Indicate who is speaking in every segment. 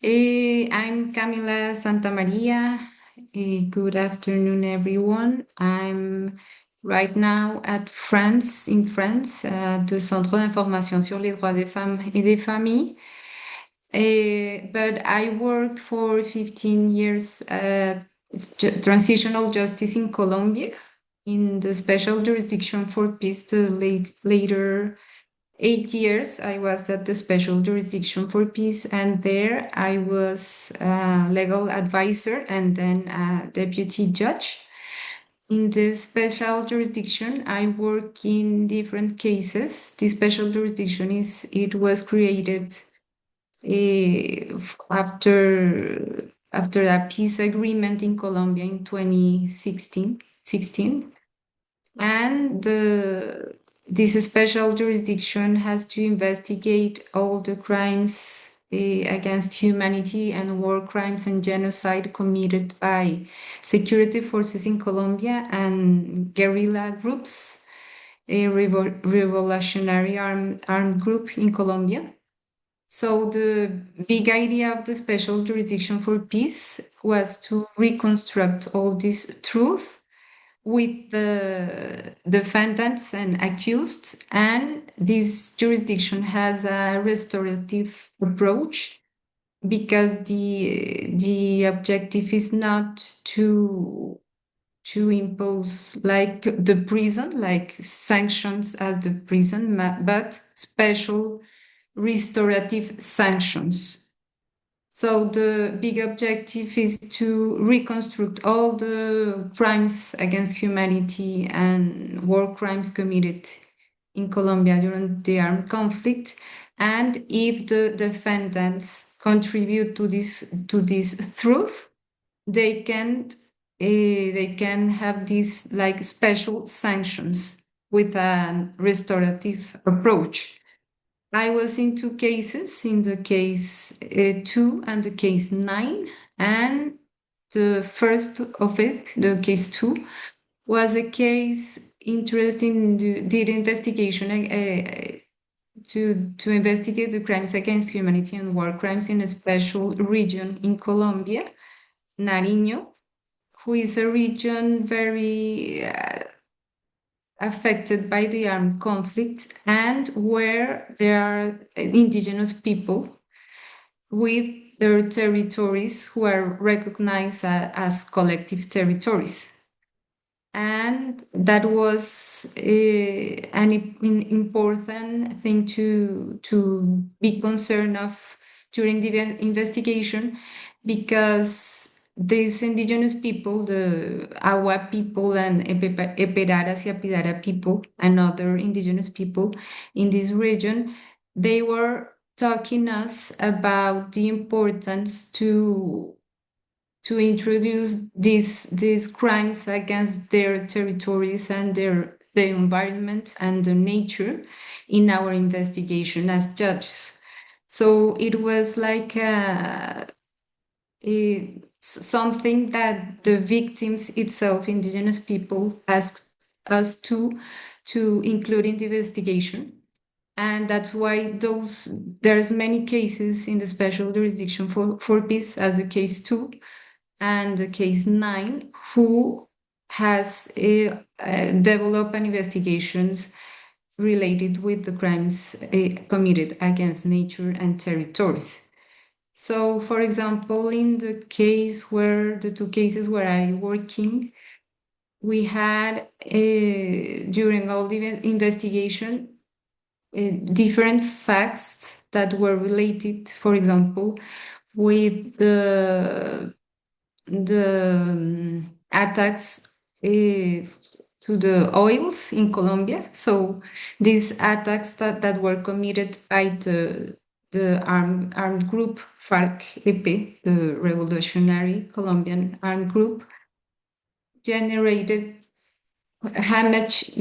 Speaker 1: I'm Camila Santamaría. Good afternoon, everyone. I'm right now at France, in France, the Centre d'information sur les droits des femmes et des familles. But I worked for 15 years at transitional justice in Colombia in the special jurisdiction for peace. Later 8 years I was at the special jurisdiction for peace, and there I was a legal advisor and then a deputy judge. In the special jurisdiction, I work in different cases. The special jurisdiction was created after a peace agreement in Colombia in 2016. And this special jurisdiction has to investigate all the crimes against humanity and war crimes and genocide committed by security forces in Colombia and guerrilla groups, a revolutionary armed group in Colombia. So the big idea of the special jurisdiction for peace was to reconstruct all this truth with the defendants and accused, and this jurisdiction has a restorative approach because the objective is not to impose like the prison, like sanctions as the prison, but special restorative sanctions. So the big objective is to reconstruct all the crimes against humanity and war crimes committed in Colombia during the armed conflict. And if the defendants contribute to this truth, they can have these like special sanctions with a restorative approach. I was in two cases, in the case 2 and the case 9. And the first of it, the case 2, was a case interested in did investigation to investigate the crimes against humanity and war crimes in a special region in Colombia, Nariño, who is a region very affected by the armed conflict and where there are indigenous people with their territories who are recognized as collective territories. And that was important thing to be concerned of during the investigation, because these indigenous people, the Awa people and Eperaras y Apidara people and other indigenous people in this region, they were talking us about the importance to introduce these crimes against their territories and their environment and the nature in our investigation as judges. So it was like something that the victims itself, indigenous people, asked us to include in the investigation. And that's why there's many cases in the special jurisdiction for peace, as the case 2 and the case 9, who has developed an investigations related with the crimes committed against nature and territories. So, for example, in the two cases where I working, we had during all the investigation different facts that were related, for example, with the attacks to the oils in Colombia. So these attacks that were committed by the armed group FARC-EP, the Revolutionary Colombian Armed Group, generated damage,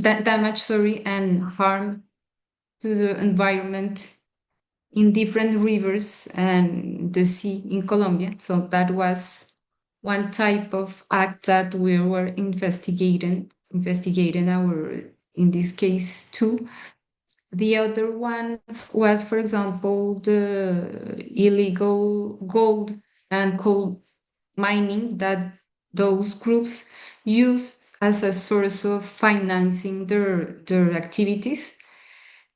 Speaker 1: and harm to the environment in different rivers and the sea in Colombia. So that was one type of act that we were investigating our, in this case, 2. The other one was, for example, the illegal gold and coal mining that those groups use as a source of financing their activities.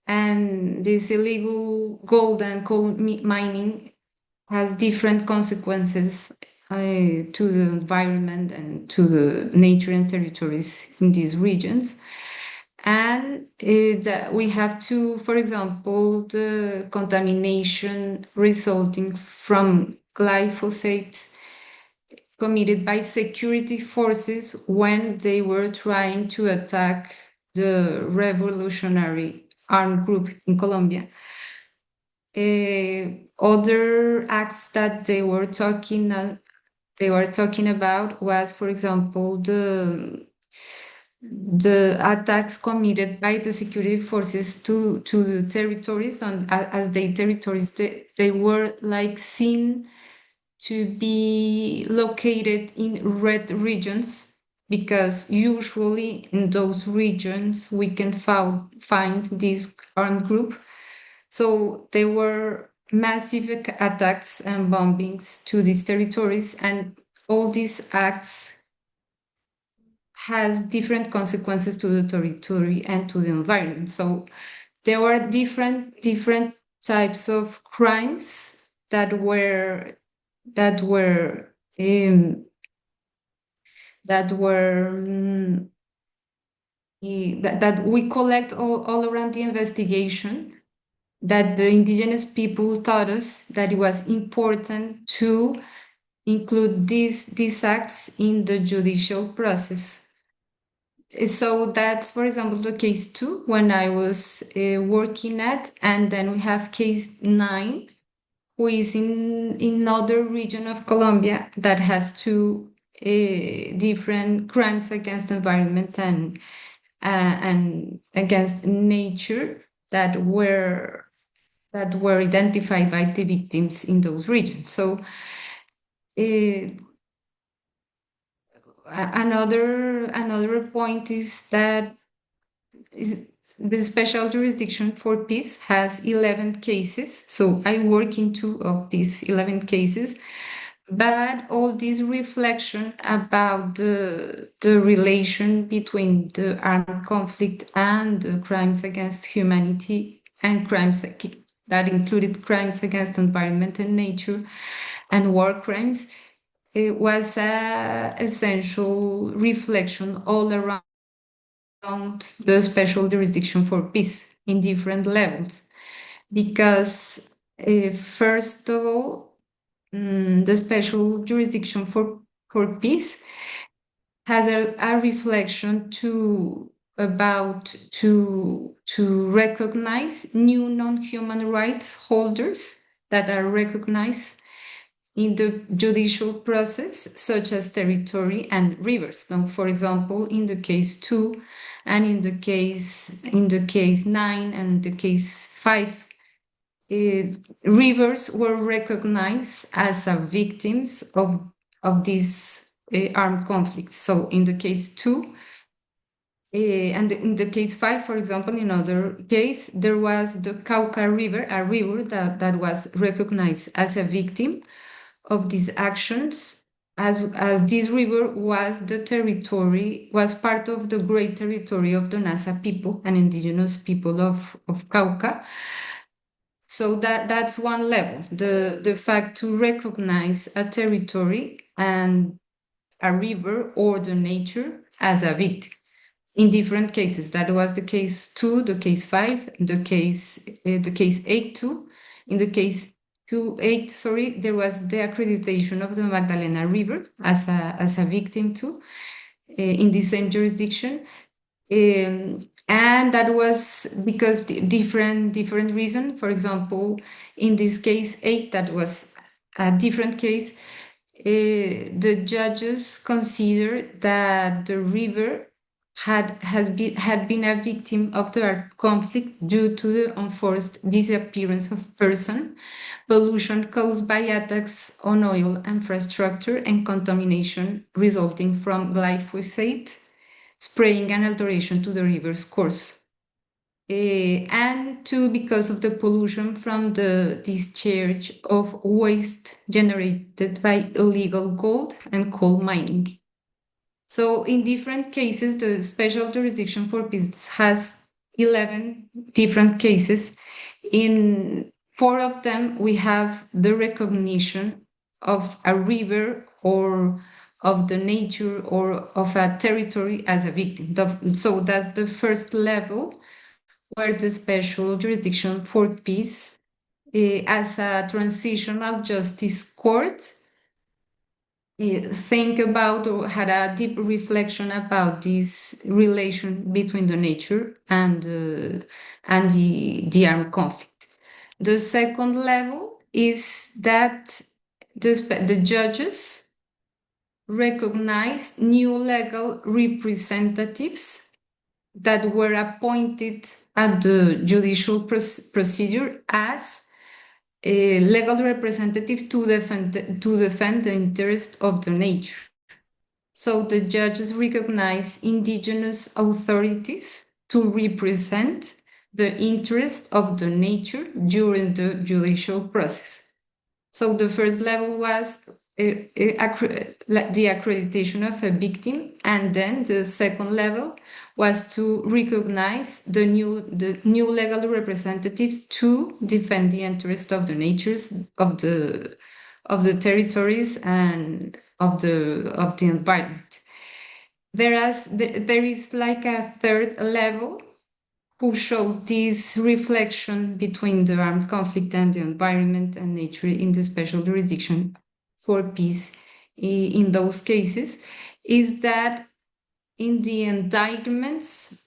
Speaker 1: And this illegal gold and coal mining has different consequences to the environment and to the nature and territories in these regions. And we have to, for example, the contamination resulting from glyphosate committed by security forces when they were trying to attack the revolutionary armed group in Colombia. Other acts that they were talking about was, for example, the attacks committed by the security forces to the territories, and as they territories, they were like seen to be located in red regions, because usually in those regions we can find this armed group. So there were massive attacks and bombings to these territories, and all these acts has different consequences to the territory and to the environment. So there were different types of crimes that were that were um, that were that we collect all around the investigation, that the indigenous people taught us that it was important to include these acts in the judicial process. So that's, for example, the case 2 when I was working at, and then we have case 9, who is in another region of Colombia that has two different crimes against environment and against nature that were identified by the victims in those regions. So another point is that the special jurisdiction for peace has 11 cases. So I work in 2 of these 11 cases. But all this reflection about the relation between the armed conflict and the crimes against humanity and crimes that included crimes against environment and nature and war crimes, it was an essential reflection all around the special jurisdiction for peace in different levels. Because first of all, the special jurisdiction for peace has a reflection to recognize new non-human rights holders that are recognized in the judicial process, such as territory and rivers. Now, for example, in the case 2 and in the case 9 and the case 5, rivers were recognized as victims of these armed conflicts. So in the case 2, and in the case 5, for example, in other case, there was the Cauca River, a river that was recognized as a victim of these actions, as this river was part of the great territory of the Nasa people and indigenous people of Cauca. So that's one level, the fact to recognize a territory and a river or the nature as a victim in different cases. That was the case 2, the case 5, the case 8 too. In the case 2-8, sorry, there was the accreditation of the Magdalena River as a victim too, in the same jurisdiction. And that was because different reason. For example, in this case 8, that was a different case. The judges considered that the river had been a victim of the conflict due to the enforced disappearance of person, pollution caused by attacks on oil infrastructure, and contamination resulting from glyphosate spraying and alteration to the river's course. and two, because of the pollution from the discharge of waste generated by illegal gold and coal mining. So in different cases, the special jurisdiction for peace has 11 different cases. In four of them, we have the recognition of a river or of the nature or of a territory as a victim. So that's the first level, where the special jurisdiction for peace, as a transitional justice court, think about or had a deep reflection about this relation between the nature and the armed conflict. The second level is that the judges recognize new legal representatives that were appointed at the judicial procedure as a legal representative to defend the interest of the nature. So the judges recognize indigenous authorities to represent the interest of the nature during the judicial process. So the first level was the accreditation of a victim, and then the second level was to recognize the new legal representatives to defend the interest of the natures of the territories and of the environment. Whereas there is like a third level who shows this reflection between the armed conflict and the environment and nature in the special jurisdiction for peace in those cases, is that in the indictments,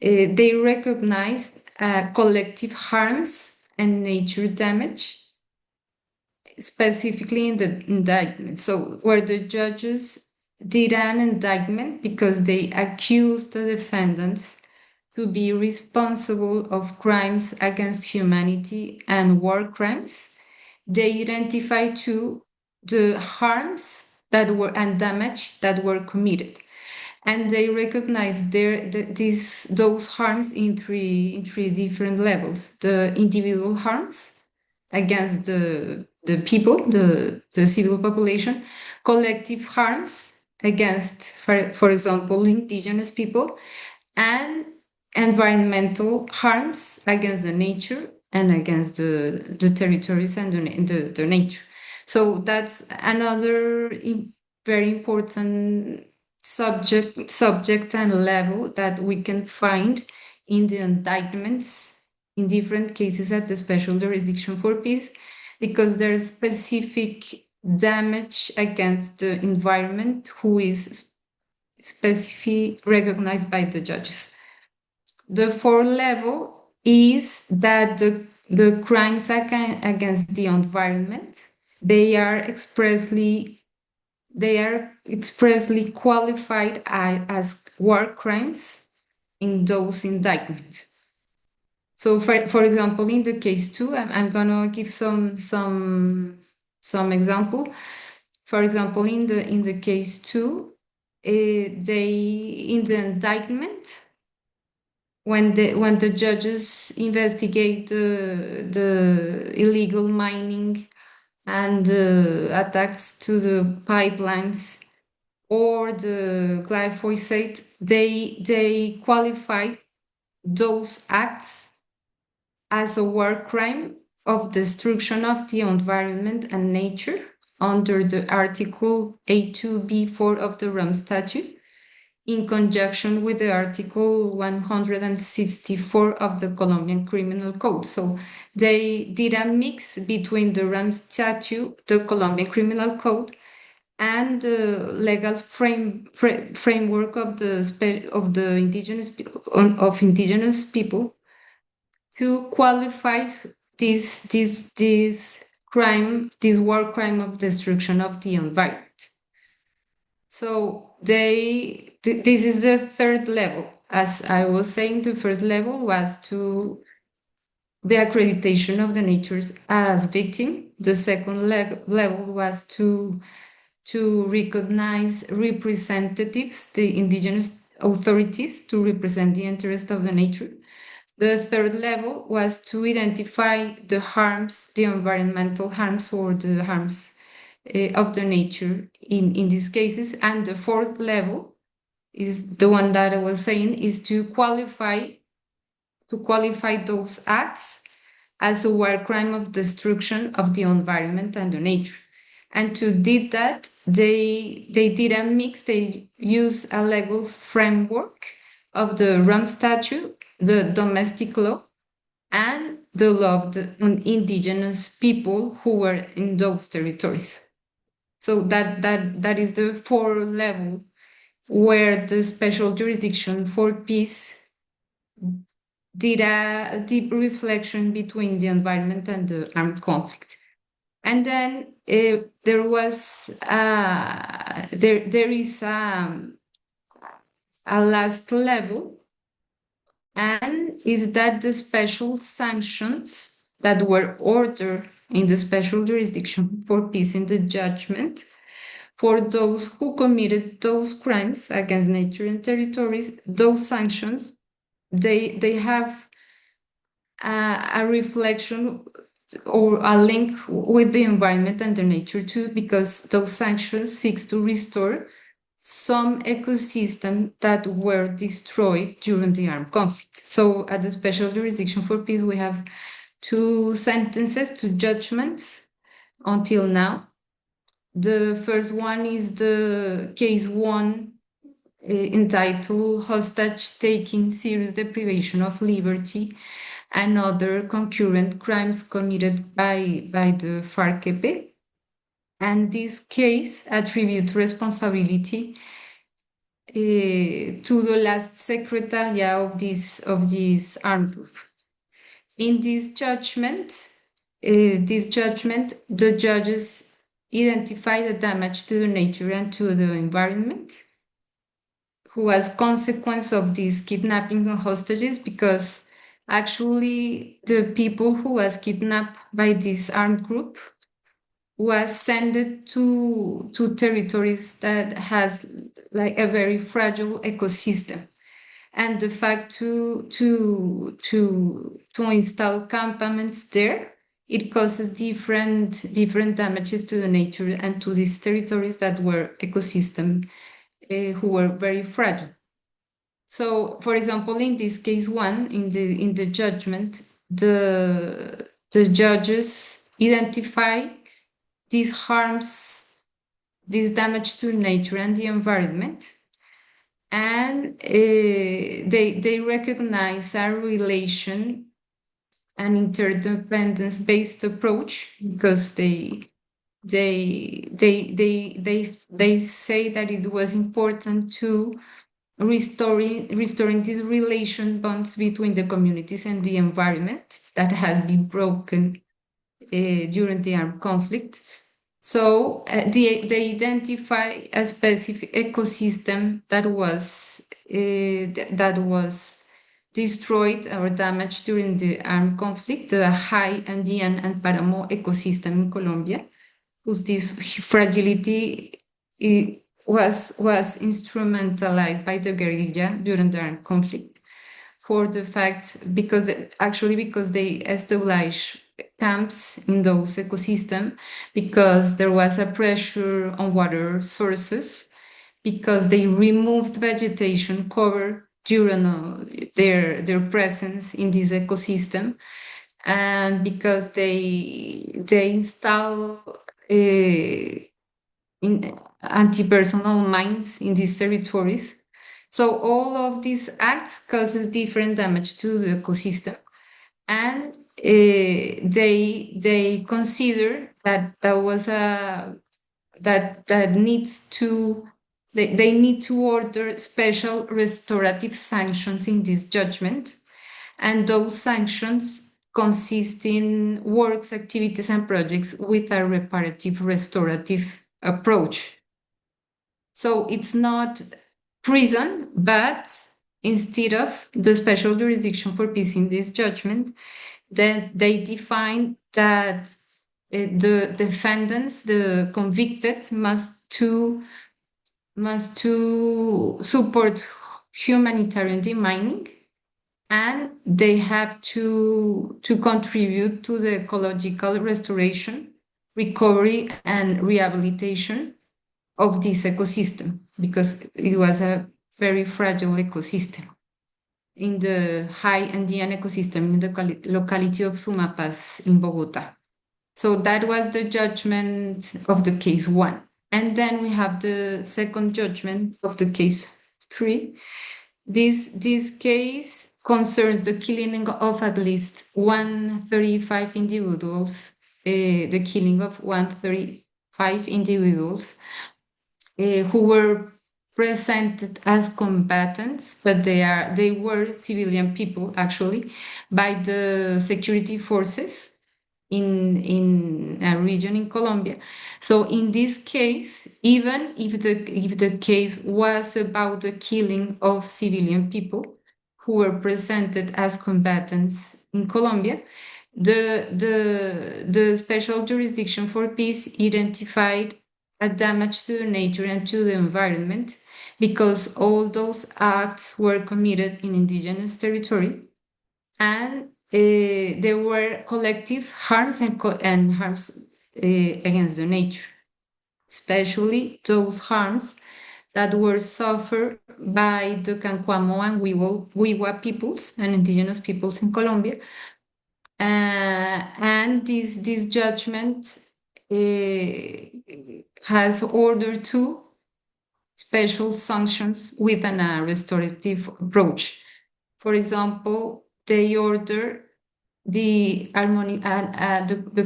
Speaker 1: they recognize collective harms and nature damage, specifically in the indictment. So where the judges did an indictment because they accused the defendants to be responsible of crimes against humanity and war crimes, they identify too the harms that were and damage that were committed, and they recognize those harms in three different levels: the individual harms against the people, the civil population; collective harms against, for example, indigenous people; and environmental harms against the nature and against the territories and the nature. So that's another very important subject and level that we can find in the indictments in different cases at the special jurisdiction for peace, because there's specific damage against the environment who is specifically recognized by the judges. The fourth level is that the crimes against the environment, they are expressly qualified as war crimes in those indictments. So for example, in the case two, I'm gonna give some example. For example, in the case two, they in the indictment, when the judges investigate the illegal mining and attacks to the pipelines or the glyphosate, they qualify those acts as a war crime of destruction of the environment and nature under the Article A2B4 of the Rome Statute, in conjunction with the Article 164 of the Colombian Criminal Code. So they did a mix between the Rome Statute, the Colombian Criminal Code, and the legal framework of the indigenous people to qualify this war crime of destruction of the environment. So this is the third level. As I was saying, the first level was to the accreditation of the natures as victim. The second level was to recognize representatives, the indigenous authorities, to represent the interest of the nature. The third level was to identify the harms, the environmental harms or the harms of the nature in these cases. And the fourth level is the one that I was saying, is to qualify those acts as a war crime of destruction of the environment and the nature. And to did that, they did a mix. They use a legal framework of the Rome Statute, the domestic law, and the law of the indigenous people who were in those territories. So that is the fourth level where the special jurisdiction for peace did a deep reflection between the environment and the armed conflict. And then there was there is a last level, and is that the special sanctions that were ordered in the special jurisdiction for peace in the judgment for those who committed those crimes against nature and territories. Those sanctions, they have a reflection or a link with the environment and the nature too, because those sanctions seeks to restore some ecosystem that were destroyed during the armed conflict. So at the special jurisdiction for peace, we have two sentences, two judgments until now. The first one is the case one, entitled Hostage Taking, Serious Deprivation of Liberty, and other concurrent crimes committed by the FARC-EP. And this case attributes responsibility to the last secretariat of this armed group. In this judgment, the judges identify the damage to the nature and to the environment who as consequence of this kidnapping of hostages, because actually the people who was kidnapped by this armed group was sent to territories that has like a very fragile ecosystem, and the fact to install campaments there, it causes different damages to the nature and to these territories that were ecosystem who were very fragile. So, for example, in this case one, in the judgment, the judges identify these harms, this damage to nature and the environment, and they recognize a relation, an interdependence-based approach, because they say that it was important to restoring these relation bonds between the communities and the environment that has been broken during the armed conflict. So they identify a specific ecosystem that was destroyed or damaged during the armed conflict, the high Andean and Paramo ecosystem in Colombia, whose this fragility was instrumentalized by the guerrilla during the armed conflict, for the fact because they established camps in those ecosystems, because there was a pressure on water sources, because they removed vegetation cover during their presence in this ecosystem, and because they install in anti-personnel mines in these territories. So all of these acts causes different damage to the ecosystem, and they consider that that needs to they need to order special restorative sanctions in this judgment, and those sanctions consist in works, activities, and projects with a reparative, restorative approach. So it's not prison, but instead of the special jurisdiction for peace in this judgment, then they define that the defendants, the convicted, must to support humanitarian demining, and they have to contribute to the ecological restoration, recovery, and rehabilitation of this ecosystem, because it was a very fragile ecosystem in the high Andean ecosystem in the locality of Sumapaz in Bogota. So that was the judgment of the case one. And then we have the second judgment of the case three. This case concerns the killing of at least 135 individuals, the killing of 135 individuals who were presented as combatants, but they were civilian people actually by the security forces in a region in Colombia. So in this case, even if the case was about the killing of civilian people who were presented as combatants in Colombia, the special jurisdiction for peace identified a damage to the nature and to the environment because all those acts were committed in indigenous territory, and there were collective harms and harms against the nature, especially those harms that were suffered by the Cancuamo and Wiwa peoples and indigenous peoples in Colombia. And this judgment has ordered two special sanctions with a restorative approach. For example, they order the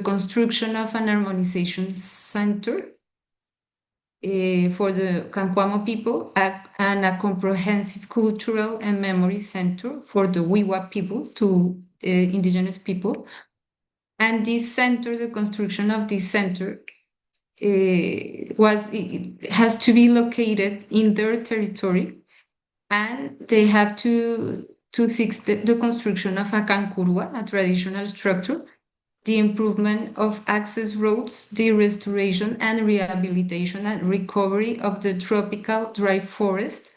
Speaker 1: construction of an harmonization center for the Cancuamo people and a comprehensive cultural and memory center for the Wiwa people, to indigenous people. And this center, the construction of this center, it has to be located in their territory, and they have to seek the construction of a cancurua, a traditional structure, the improvement of access roads, the restoration and rehabilitation and recovery of the tropical dry forest,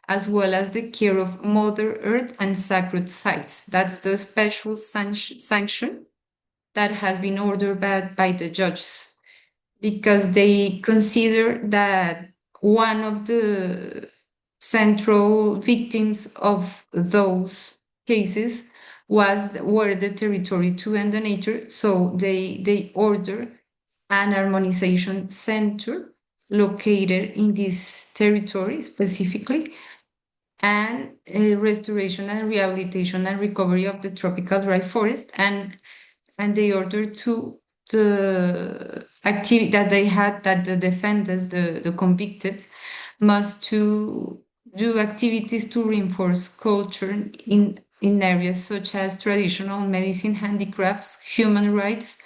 Speaker 1: as well as the care of Mother Earth and sacred sites. That's the special sanction that has been ordered by the judges, because they consider that one of the central victims of those cases were the territory too and the nature. So they order an harmonization center located in this territory specifically, and restoration and rehabilitation and recovery of the tropical dry forest, and they ordered to the activity that they had, that the defendants, the convicted, must to do activities to reinforce culture in areas such as traditional medicine, handicrafts, human rights,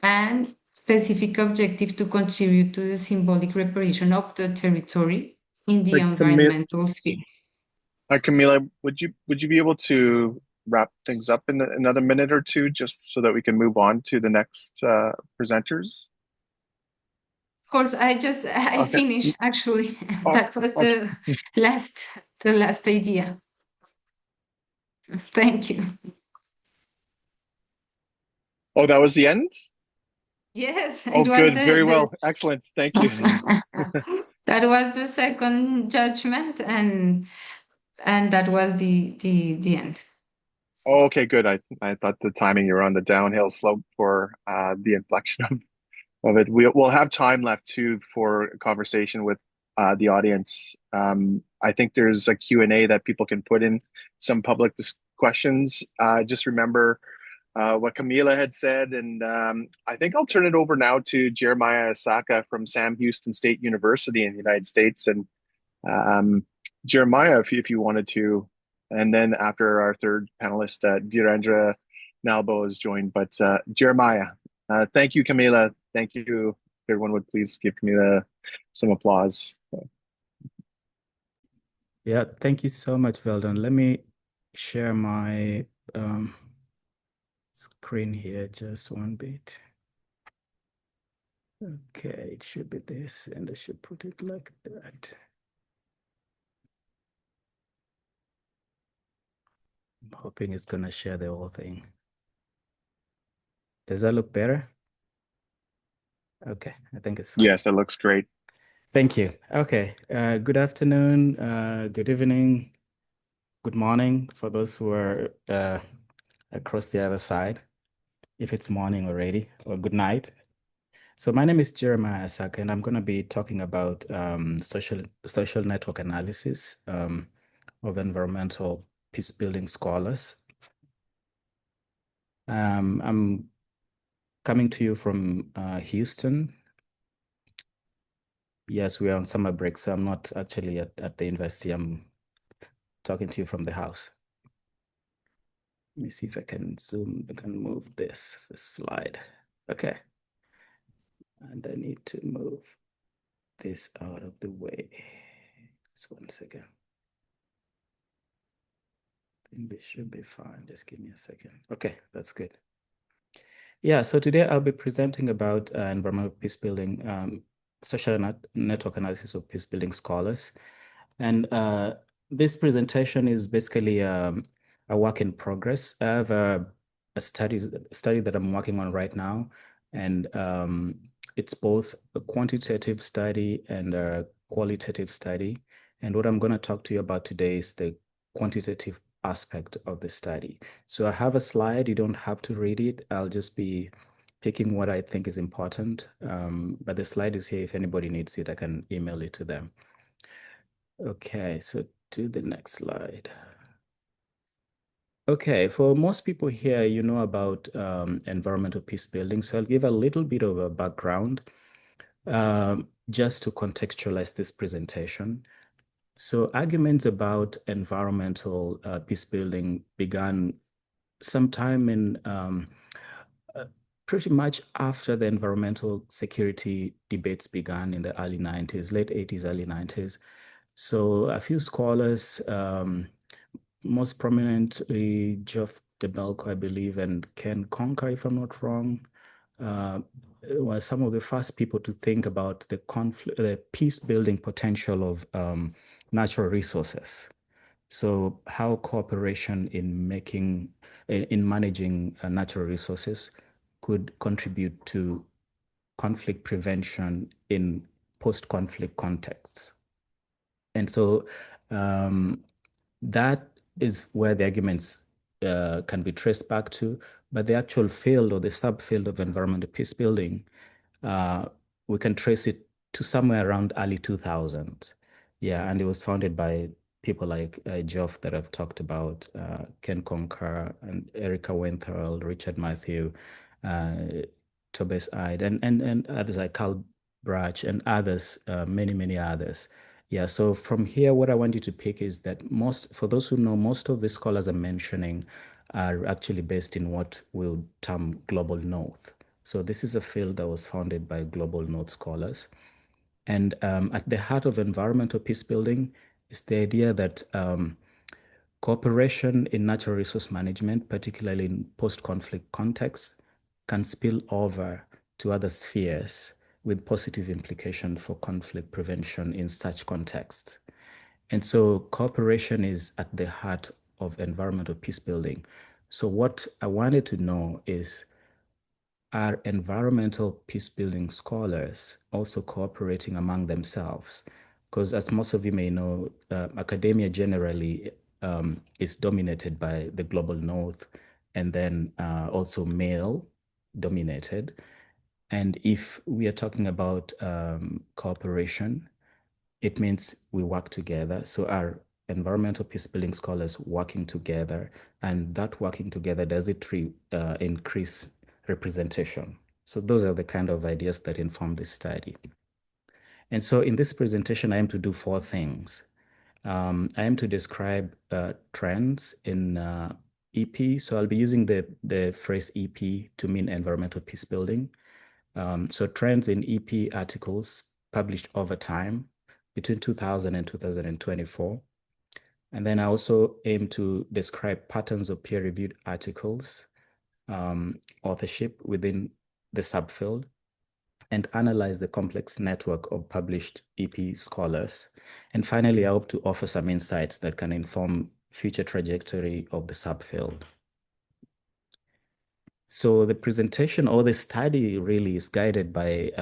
Speaker 1: and specific objective to contribute to the symbolic reparation of the territory in the environmental sphere.
Speaker 2: Camila, would you be able to wrap things up in another minute or two, just so that we can move on to the next presenters?
Speaker 1: Of course, I
Speaker 2: Okay.
Speaker 1: finished actually.
Speaker 2: Oh,
Speaker 1: That was
Speaker 2: okay.
Speaker 1: the last idea. Thank you.
Speaker 2: Oh, that was the end?
Speaker 1: Yes,
Speaker 2: Oh,
Speaker 1: it was
Speaker 2: good. Very well. Excellent. Thank you.
Speaker 1: that was the second judgment, and that was the end.
Speaker 2: Oh, okay, good. I thought the timing, you were on the downhill slope for the inflection of it. We'll have time left too for a conversation with the audience. I think there's a Q&A that people can put in some public questions. Just remember what Camila had said, and I think I'll turn it over now to Jeremiah Asaka from Sam Houston State University in the United States. And Jeremiah, if you wanted to, and then after our third panelist, Dhirendra Nalbo is joined. But Jeremiah, thank you, Camila. Thank you. If everyone would please give Camila some applause.
Speaker 3: Yeah, thank you so much, Veldon. Let me share my screen here just one bit. Okay, it should be this, and I should put it like that. I'm hoping it's going to share the whole thing. Does that look better? Okay, I think it's fine.
Speaker 2: Yes, it looks great.
Speaker 3: Thank you. Okay, good afternoon, good evening, good morning for those who are across the other side, if it's morning already, or good night. So my name is Jeremiah Asaka, and I'm going to be talking about social network analysis of environmental peacebuilding scholars. I'm coming to you from Houston. Yes, we are on summer break, so I'm not actually at the university. I'm talking to you from the house. Let me see if I can zoom. I can move this slide. Okay. And I need to move this out of the way. Just 1 second. I think this should be fine. Just give me a second. Okay, that's good. Yeah, so today I'll be presenting about environmental peacebuilding, social network analysis of peacebuilding scholars. And this presentation is basically a work in progress. I have a study that I'm working on right now, and it's both a quantitative study and a qualitative study. And what I'm going to talk to you about today is the quantitative aspect of the study. So I have a slide. You don't have to read it. I'll just be picking what I think is important. But the slide is here. If anybody needs it, I can email it to them. Okay, so to the next slide. Okay, for most people here, you know about environmental peacebuilding. So I'll give a little bit of a background just to contextualize this presentation. So arguments about environmental peacebuilding began sometime in pretty much after the environmental security debates began in the early 90s, late 80s, early 90s. So a few scholars, most prominently Geoff DeBelco, I believe, and Ken Conker, if I'm not wrong, were some of the first people to think about the peace-building potential of natural resources. So how cooperation in managing natural resources could contribute to conflict prevention in post-conflict contexts. And so that is where the arguments can be traced back to, but the actual field or the subfield of environmental peacebuilding, we can trace it to somewhere around early 2000s. Yeah, and it was founded by people like Geoff that I've talked about, Ken Conker, and Erica Wenthrall, Richard Matthew, Tobias Ide, and others like Carl Brach and others, many others. Yeah, so from here, what I want you to pick is that for those who know, most of the scholars I'm mentioning are actually based in what we'll term global north. So this is a field that was founded by global north scholars. And at the heart of environmental peacebuilding is the idea that cooperation in natural resource management, particularly in post-conflict contexts, can spill over to other spheres with positive implication for conflict prevention in such contexts. And so cooperation is at the heart of environmental peacebuilding. So what I wanted to know is, are environmental peacebuilding scholars also cooperating among themselves? Because as most of you may know, academia generally is dominated by the global north and then also male dominated. And if we are talking about cooperation, it means we work together. So our environmental peacebuilding scholars working together, and that working together, does it increase representation? So those are the kind of ideas that inform this study. And so in this presentation, I aim to do 4 things. I aim to describe trends in EP. So I'll be using the phrase EP to mean environmental peacebuilding. So trends in EP articles published over time between 2000 and 2024. And then I also aim to describe patterns of peer-reviewed articles, authorship within the subfield, and analyze the complex network of published EP scholars. And finally, I hope to offer some insights that can inform future trajectory of the subfield. So the presentation or the study really is guided by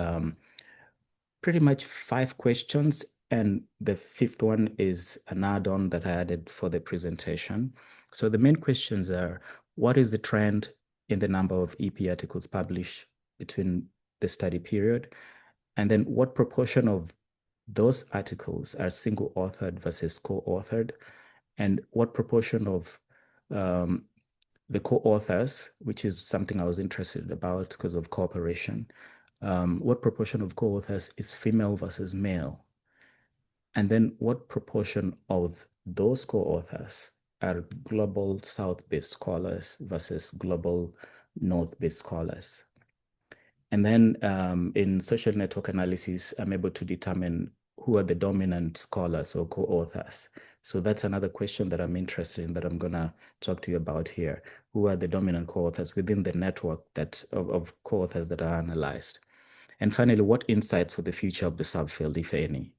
Speaker 3: pretty much 5 questions, and the 5th one is an add-on that I added for the presentation. So the main questions are, what is the trend in the number of EP articles published between the study period? And then what proportion of those articles are single-authored versus co-authored? And what proportion of the co-authors, which is something I was interested about because of cooperation, what proportion of co-authors is female versus male? And then what proportion of those co-authors are global South-based scholars versus global North-based scholars? And then in social network analysis, I'm able to determine who are the dominant scholars or co-authors. So that's another question that I'm interested in that I'm gonna talk to you about here. Who are the dominant co-authors within the network of co-authors that are analyzed? And finally, what insights for the future of the subfield, if any?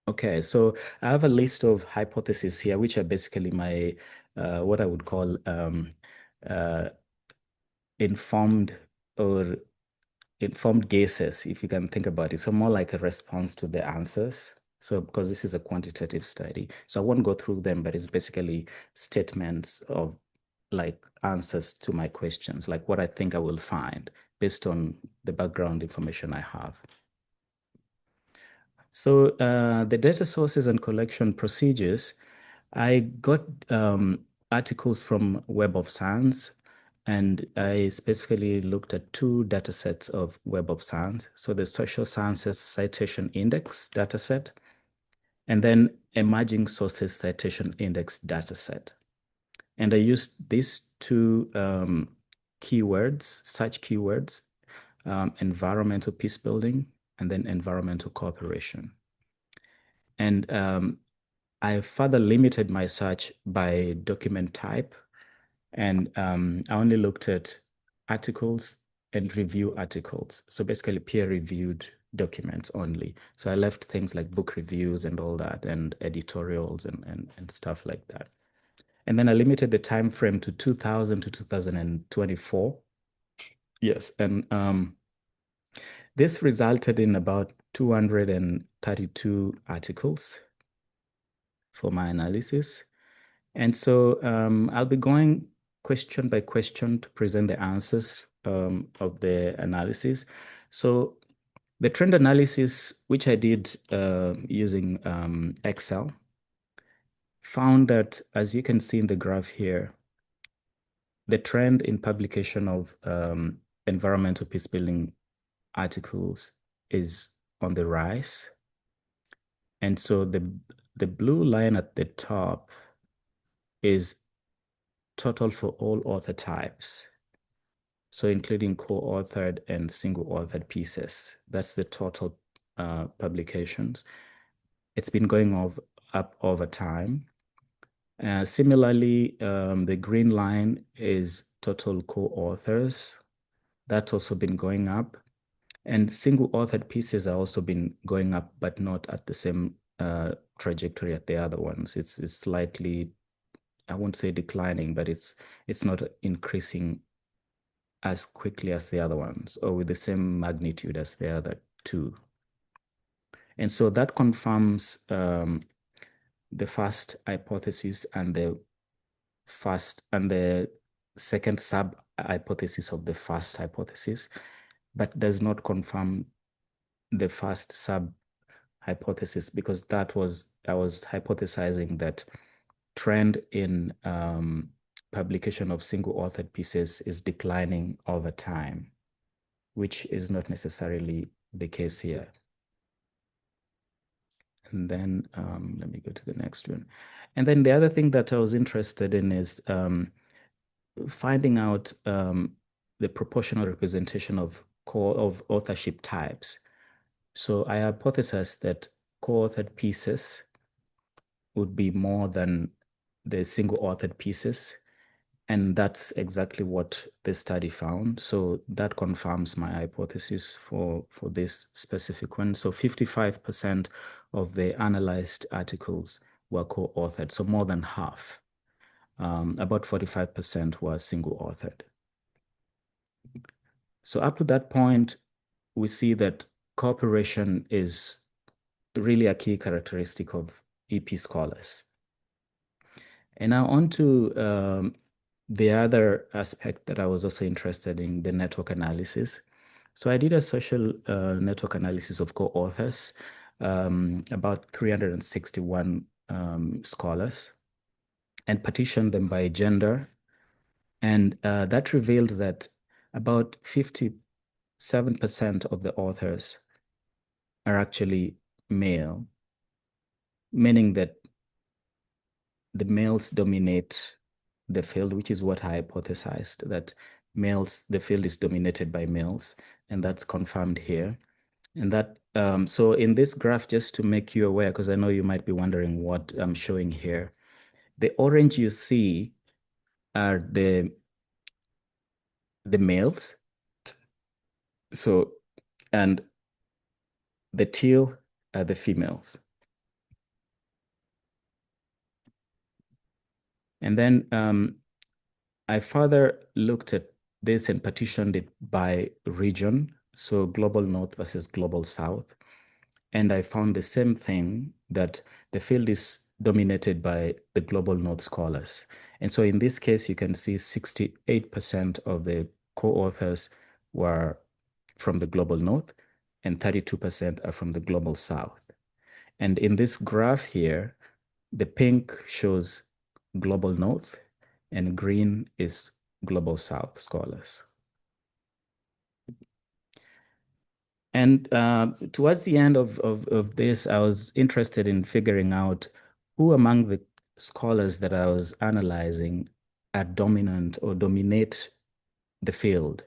Speaker 3: Okay, so I have a list of hypotheses here, which are basically my, what I would call informed guesses, if you can think about it. So more like a response to the answers. So because this is a quantitative study, so I won't go through them, but it's basically statements of like answers to my questions, like what I think I will find based on the background information I have. So the data sources and collection procedures, I got articles from Web of Science, and I specifically looked at 2 data sets of Web of Science. So the Social Sciences Citation Index dataset, and then Emerging Sources Citation Index dataset. And I used these 2 keywords, such keywords, environmental peacebuilding, and then environmental cooperation. And I further limited my search by document type, and I only looked at articles and review articles. So basically peer-reviewed documents only. So I left things like book reviews and all that, and editorials and stuff like that. And then I limited the time frame to 2000 to 2024. Yes, and this resulted in about 232 articles for my analysis. And so I'll be going question by question to present the answers of the analysis. So the trend analysis, which I did using Excel, found that, as you can see in the graph here, the trend in publication of environmental peacebuilding articles is on the rise. And so the blue line at the top is total for all author types. So including co-authored and single-authored pieces. That's the total publications. It's been going up over time. Similarly, the green line is total co-authors. That's also been going up. And single-authored pieces are also been going up, but not at the same trajectory at the other ones. It's slightly, I won't say declining, but it's not increasing as quickly as the other ones, or with the same magnitude as the other 2. And so that confirms the first hypothesis and the second sub hypothesis of the first hypothesis, but does not confirm the first sub hypothesis, because I was hypothesizing that trend in publication of single-authored pieces is declining over time, which is not necessarily the case here. And then let me go to the next one. And then the other thing that I was interested in is finding out the proportional representation of authorship types. So I hypothesized that co-authored pieces would be more than the single-authored pieces. And that's exactly what the study found. So that confirms my hypothesis for this specific one. So 55% of the analyzed articles were co-authored, so more than half. About 45% was single-authored. So up to that point, we see that cooperation is really a key characteristic of EP scholars. And now on to the other aspect that I was also interested in, the network analysis. So I did a social network analysis of co-authors, about 361 scholars, and partitioned them by gender. And that revealed that about 57% of the authors are actually male, meaning that the males dominate the field, which is what I hypothesized, that the field is dominated by males, and that's confirmed here. And that, so in this graph, just to make you aware, because I know you might be wondering what I'm showing here, the orange you see are the males. So, and the teal are the females. And then I further looked at this and partitioned it by region, so global north versus global south. And I found the same thing, that the field is dominated by the global north scholars. And so in this case, you can see 68% of the co-authors were from the global north and 32% are from the global south. And in this graph here, the pink shows global north and green is global south scholars. And towards the end of this, I was interested in figuring out who among the scholars that I was analyzing are dominant or dominate the field.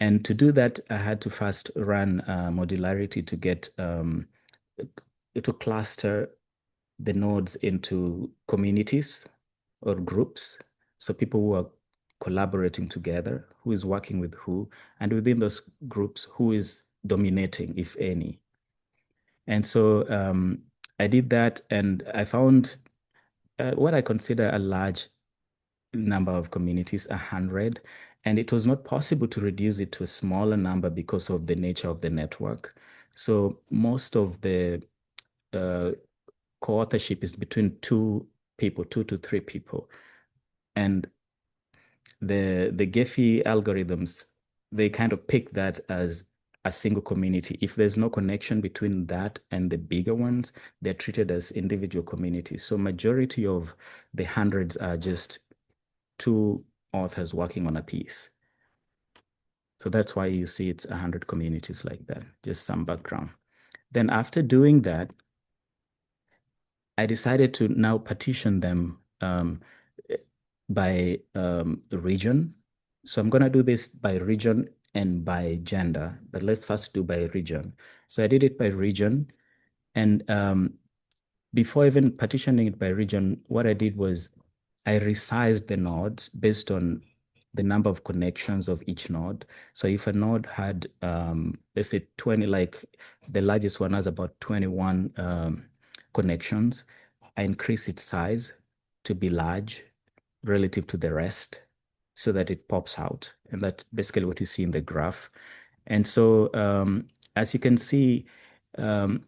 Speaker 3: And to do that, I had to first run modularity to get to cluster the nodes into communities or groups. So people who are collaborating together, who is working with who, and within those groups, who is dominating, if any. And so I did that, and I found what I consider a large number of communities, 100, and it was not possible to reduce it to a smaller number because of the nature of the network. So most of the co-authorship is between 2 people, 2 to 3 people. And the Gephi algorithms, they kind of pick that as a single community. If there's no connection between that and the bigger ones, they're treated as individual communities. So majority of the hundreds are just 2 authors working on a piece. So that's why you see it's 100 communities like that, just some background. Then after doing that, I decided to now partition them by region. So I'm going to do this by region and by gender, but let's first do by region. So I did it by region. And before even partitioning it by region, what I did was I resized the nodes based on the number of connections of each node. So if a node had, let's say 20, like the largest one has about 21 connections, I increase its size to be large relative to the rest so that it pops out. And that's basically what you see in the graph. And so as you can see, global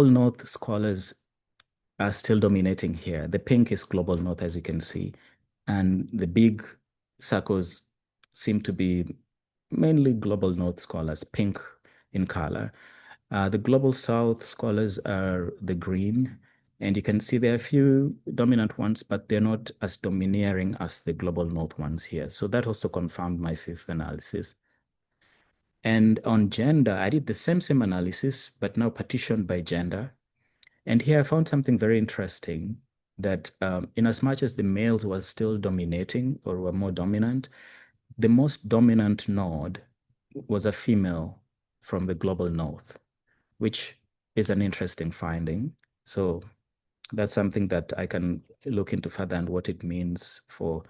Speaker 3: north scholars are still dominating here. The pink is global north, as you can see. And the big circles seem to be mainly global north scholars, pink in color. The global south scholars are the green. And you can see there are a few dominant ones, but they're not as domineering as the global north ones here. So that also confirmed my 5th analysis. And on gender, I did the same analysis, but now partitioned by gender. And here I found something very interesting, that in as much as the males were still dominating or were more dominant, the most dominant node was a female from the global north, which is an interesting finding. So that's something that I can look into further and what it means for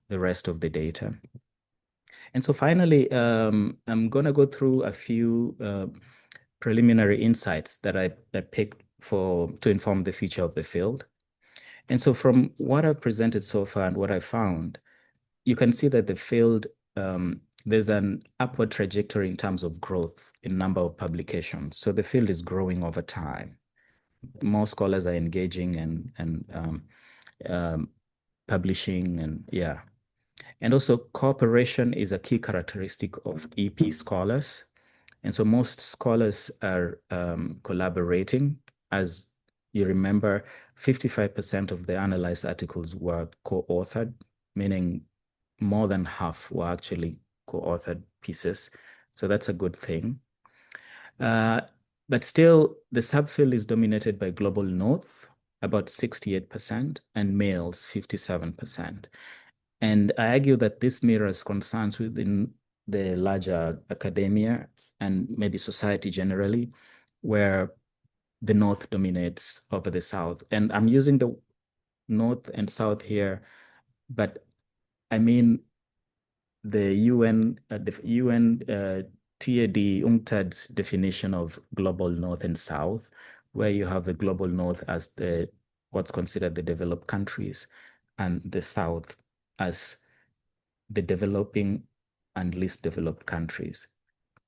Speaker 3: the rest of the data. And so finally, I'm going to go through a few preliminary insights that I picked to inform the future of the field. And so from what I've presented so far and what I found, you can see that the field, there's an upward trajectory in terms of growth in number of publications. So the field is growing over time. More scholars are engaging and publishing, and yeah. And also cooperation is a key characteristic of EP scholars. And so most scholars are collaborating. As you remember, 55% of the analyzed articles were co-authored, meaning more than half were actually co-authored pieces. So that's a good thing. But still, the subfield is dominated by Global North, about 68%, and males, 57%. And I argue that this mirrors concerns within the larger academia and maybe society generally, where the North dominates over the South. And I'm using the North and South here, but I mean the UN TAD UNCTAD's definition of global North and South, where you have the global North as what's considered the developed countries, and the South as the developing and least developed countries.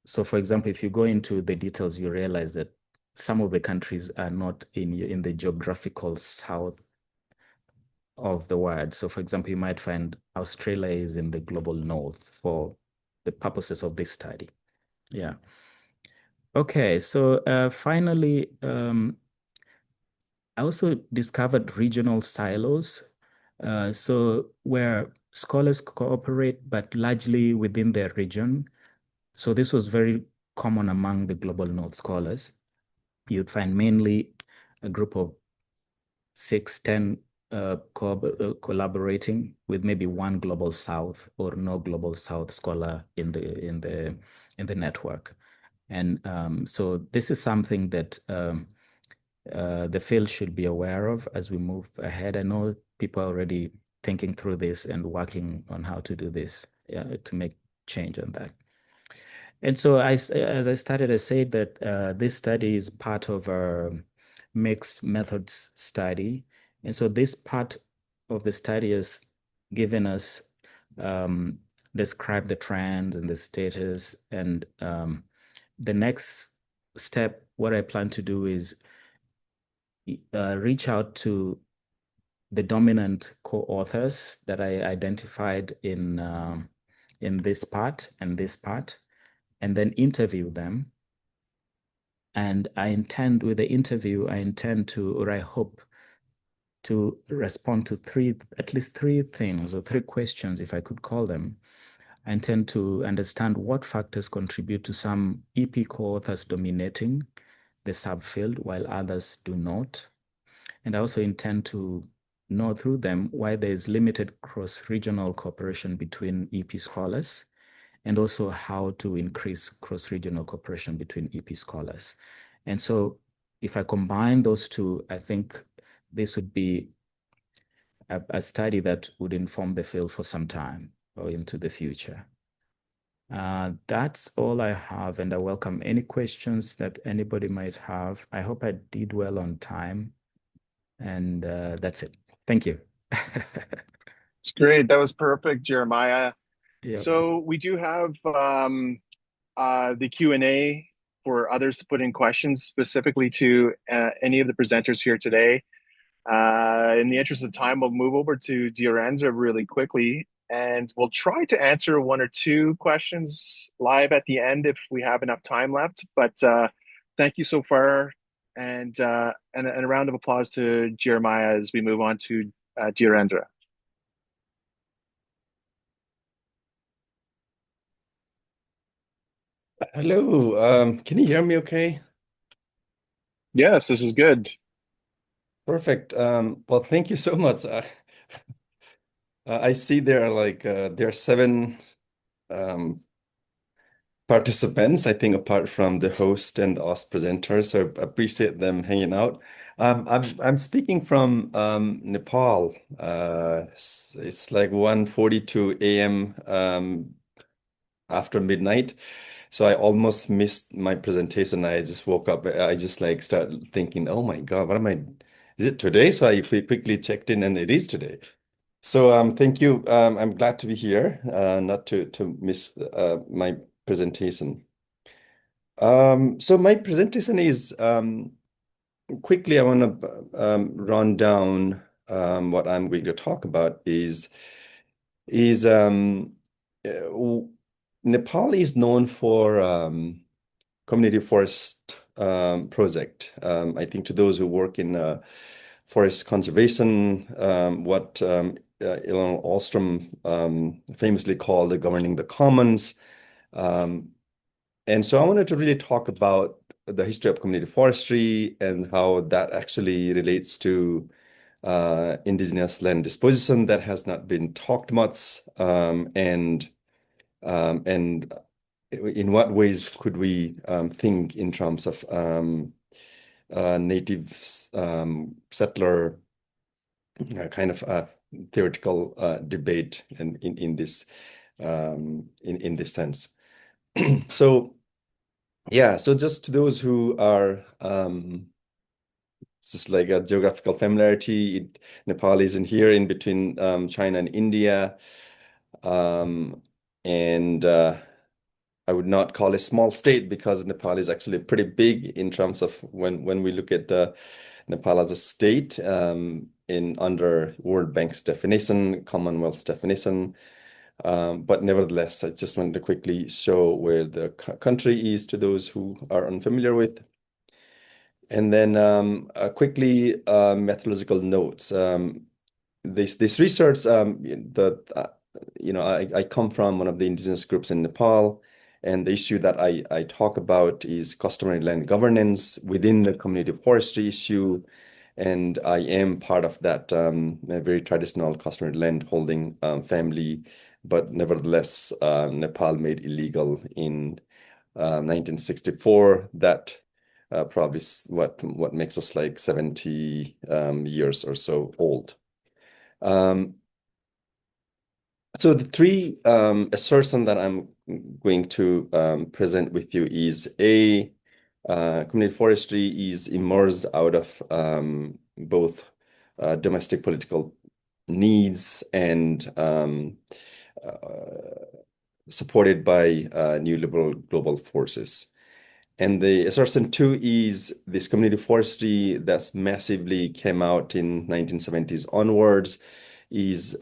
Speaker 3: So for example, if you go into the details, you realize that some of the countries are not in the geographical south of the world. So for example, you might find Australia is in the global north for the purposes of this study. Yeah. Okay, so finally, I also discovered regional silos. So where scholars cooperate, but largely within their region. So this was very common among the global North scholars. You'd find mainly a group of 6, 10 collaborating with maybe one global South or no global South scholar in the network. And so this is something that the field should be aware of as we move ahead. I know people are already thinking through this and working on how to do this to make change on that. And so as I started, I said that this study is part of our mixed methods study. And so this part of the study has given us describe the trends and the status. And the next step, what I plan to do is reach out to the dominant co-authors that I identified in this part and this part, and then interview them. And I intend, with the interview, I intend to, or I hope to respond to at least three things or three questions, if I could call them. I intend to understand what factors contribute to some EP co-authors dominating the subfield while others do not. And I also intend to know through them why there is limited cross-regional cooperation between EP scholars, and also how to increase cross-regional cooperation between EP scholars. And so if I combine those two, I think this would be a study that would inform the field for some time or into the future. That's all I have, and I welcome any questions that anybody might have. I hope I did well on time, and that's it. Thank you.
Speaker 2: It's great. That was perfect, Jeremiah.
Speaker 3: Yeah.
Speaker 2: So we do have the Q&A for others to put in questions specifically to any of the presenters here today. In the interest of time, we'll move over to Dhirendra really quickly, and we'll try to answer one or two questions live at the end if we have enough time left. But thank you so far, and a round of applause to Jeremiah as we move on to Dhirendra.
Speaker 4: Hello, can you hear me okay?
Speaker 2: Yes, this is good.
Speaker 4: Perfect. Well, thank you so much. I see there are 7 participants, I think, apart from the host and us presenters, so I appreciate them hanging out. I'm speaking from Nepal. It's like 1:42 a.m. After midnight. So I almost missed my presentation. I just woke up. I just like started thinking, oh my God, what am I? Is it today? So I quickly checked in, and it is today. So thank you. I'm glad to be here, not to miss my presentation. So my presentation is quickly. I want to run down what I'm going to talk about is Nepal is known for community forest project. I think to those who work in forest conservation, what Elon Ostrom famously called the governing the commons. And so I wanted to really talk about the history of community forestry and how that actually relates to indigenous land disposition that has not been talked much, and in what ways could we think in terms of native settler kind of theoretical debate in this sense. So yeah, so just to those who are just like a geographical familiarity, Nepal is in here in between China and India, and I would not call it a small state because Nepal is actually pretty big in terms of when we look at Nepal as a state in under World Bank's definition, Commonwealth's definition. But nevertheless, I just wanted to quickly show where the country is to those who are unfamiliar with. And then quickly methodological notes. This research, I come from one of the indigenous groups in Nepal, and the issue that I talk about is customary land governance within the community forestry issue. And I am part of that very traditional customary land holding family, but nevertheless, Nepal made illegal in 1964 that probably what makes us like 70 years or so old. So the three assertions that I'm going to present with you is community forestry is emerged out of both domestic political needs and supported by neoliberal global forces. And the assertion two is this community forestry that's massively came out in 1970s onwards is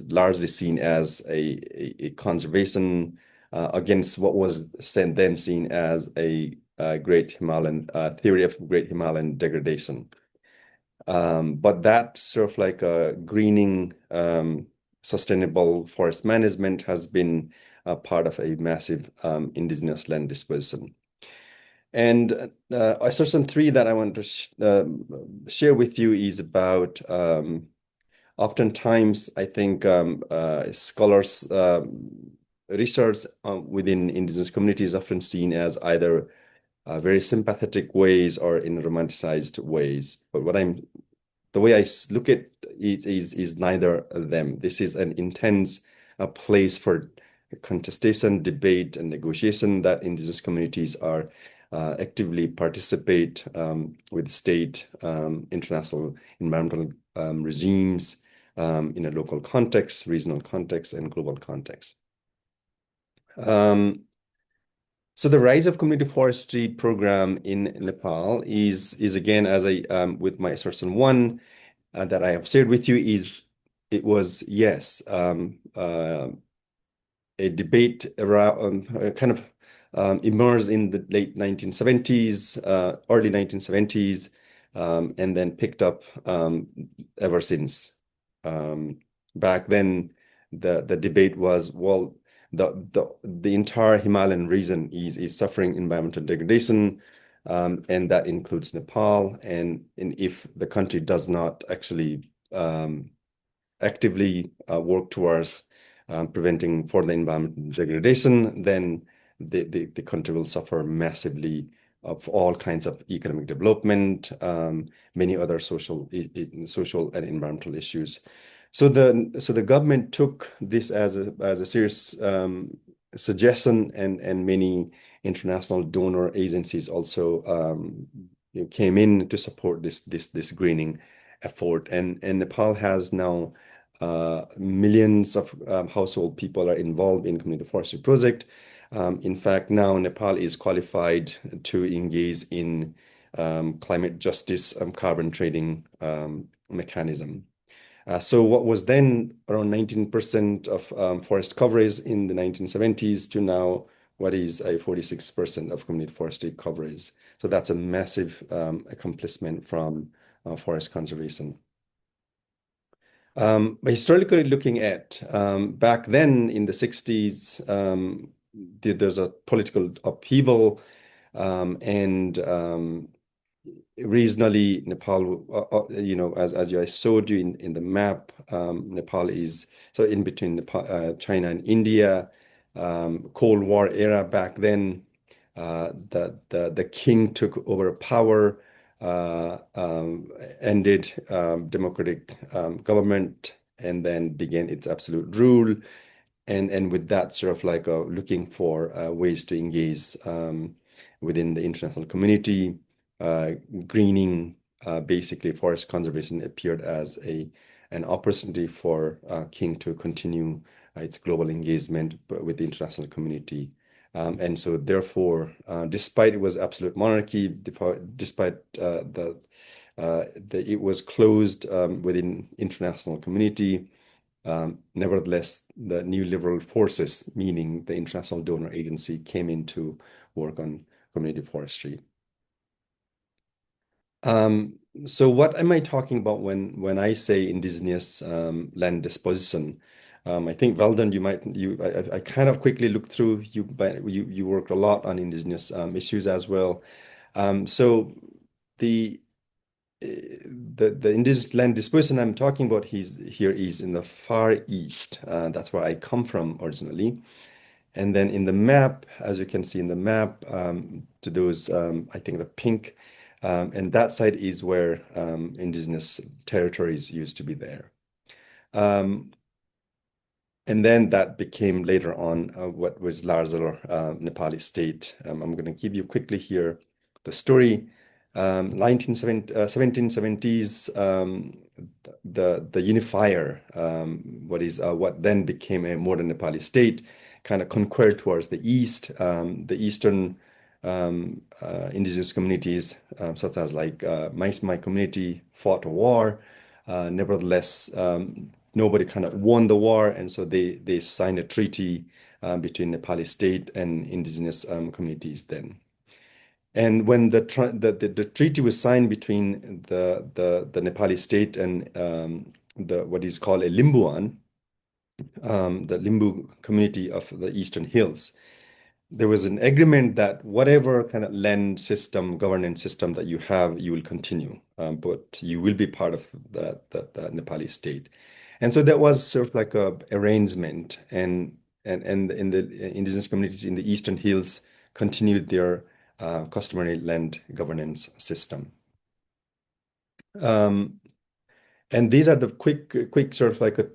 Speaker 4: largely seen as a conservation against what was then seen as a great Himalayan theory of great Himalayan degradation. But that sort of like a greening sustainable forest management has been a part of a massive indigenous land disposition. And assertion three that I want to share with you is about oftentimes I think scholars research within indigenous communities often seen as either very sympathetic ways or in romanticized ways. But the way I look at it is neither of them. This is an intense place for contestation, debate, and negotiation that indigenous communities are actively participate with state, international environmental regimes in a local context, regional context, and global context. So the rise of community forestry program in Nepal is again, as I with my assertion one that I have shared with you, it was yes a debate around kind of emerged in the late 1970s, early 1970s, and then picked up ever since. Back then, the debate was, well, the entire Himalayan region is suffering environmental degradation, and that includes Nepal. And if the country does not actually actively work towards preventing further environmental degradation, then the country will suffer massively of all kinds of economic development, many other social and environmental issues. So the government took this as a serious suggestion, and many international donor agencies also came in to support this greening effort. And Nepal has now millions of household people are involved in community forestry project. In fact, now Nepal is qualified to engage in climate justice carbon trading mechanism. So what was then around 19% of forest coverage in the 1970s to now what is a 46% of community forestry coverage. So that's a massive accomplishment from forest conservation. Historically looking at back then in the 60s, there's a political upheaval and regionally, Nepal, as I showed you in the map, Nepal is so in between Nepal, China and India. Cold War era back then, the king took over power, ended democratic government, and then began its absolute rule. And with that, sort of like looking for ways to engage within the international community. Greening, basically forest conservation appeared as an opportunity for King to continue its global engagement with the international community. And so therefore, despite it was absolute monarchy, despite it was closed within international community, nevertheless, the new liberal forces, meaning the international donor agency, came in to work on community forestry. So what am I talking about when I say indigenous land disposition? I think Veldon, I kind of quickly looked through you worked a lot on indigenous issues as well. So the indigenous land disposition I'm talking about here is in the Far East. That's where I come from originally. And then in the map, as you can see in the map, to those, I think the pink, and that side is where indigenous territories used to be there. And then that became later on what was larger Nepali state. I'm going to give you quickly here the story. 1770s, the unifier, what then became a modern Nepali state, kind of conquered towards the east. The eastern indigenous communities, such as like my community, fought a war. Nevertheless, nobody kind of won the war, and so they signed a treaty between Nepali state and indigenous communities then. And when the treaty was signed between the Nepali state and what is called a Limbuan, the Limbu community of the Eastern Hills, there was an agreement that whatever kind of land system, governance system that you have, you will continue, but you will be part of the Nepali state. And so that was sort of like a arrangement, and in the indigenous communities in the Eastern Hills continued their customary land governance system. And these are the quick sort of like a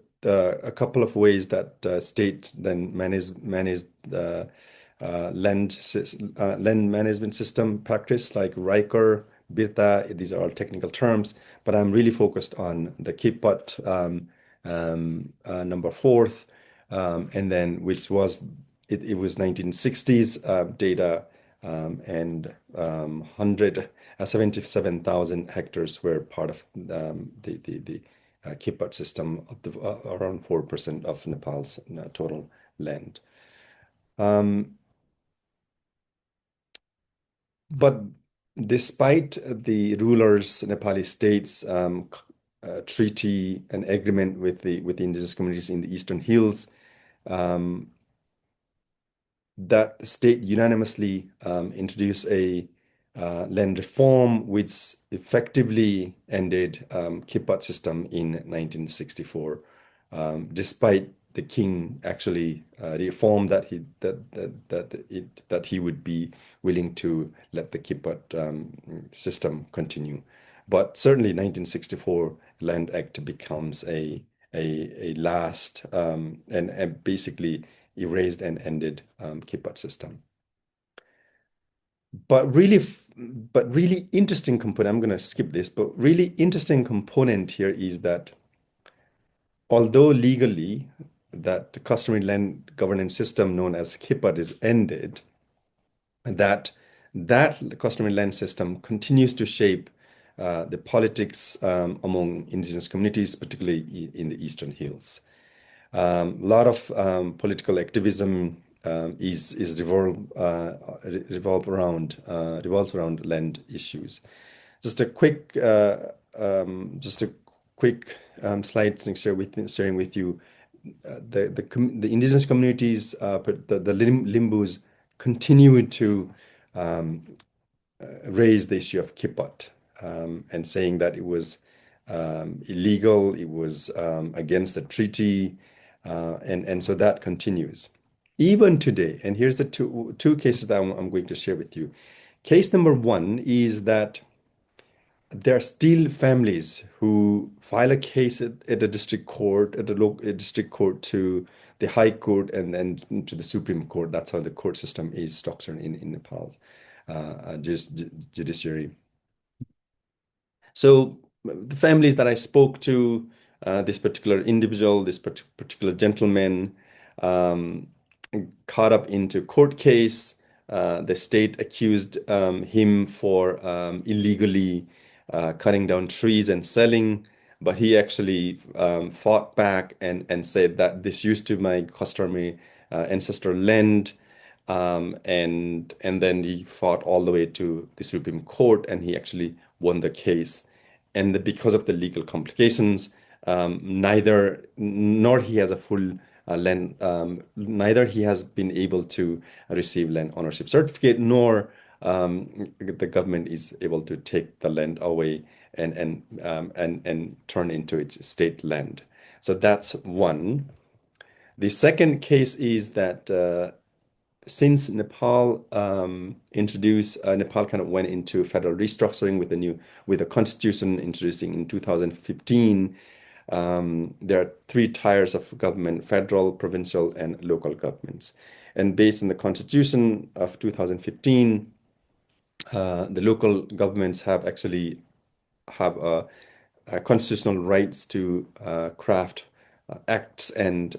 Speaker 4: couple of ways that state then managed the land management system practice, like Riker, Birta. These are all technical terms, but I'm really focused on the Kipot number 4th, and then which was it was 1960s data, and 177,000 hectares were part of the Kipot system of around 4% of Nepal's total land. But despite the rulers' Nepali states treaty and agreement with the indigenous communities in the Eastern Hills, that state unanimously introduced a land reform which effectively ended Kipot system in 1964, despite the king actually reformed that he would be willing to let the Kipot system continue. But certainly 1964 Land Act becomes a last and basically erased and ended Kipat system. But really interesting component, I'm going to skip this, but really interesting component here is that although legally that customary land governance system known as Kipat is ended, that customary land system continues to shape the politics among indigenous communities, particularly in the Eastern Hills. A lot of political activism revolves around land issues. Just a quick slide sharing with you. The indigenous communities, the Limbus, continue to raise the issue of Kipat and saying that it was illegal, it was against the treaty, and so that continues. Even today, and here's the two cases that I'm going to share with you. Case number one is that there are still families who file a case at a district court, at a local district court, to the High Court, and then to the Supreme Court. That's how the court system is structured in Nepal's judiciary. So the families that I spoke to, this particular individual, this particular gentleman, caught up into court case. The state accused him for illegally cutting down trees and selling, but he actually fought back and said that this used to my customary ancestral land. And then he fought all the way to the Supreme Court, and he actually won the case. And because of the legal complications, neither he has a full land, neither he has been able to receive land ownership certificate, nor the government is able to take the land away and turn into its state land. So that's one. The second case is that since Nepal Nepal kind of went into federal restructuring with a constitution introducing in 2015. There are three tiers of government: federal, provincial, and local governments. And based on the constitution of 2015, the local governments have constitutional rights to craft acts and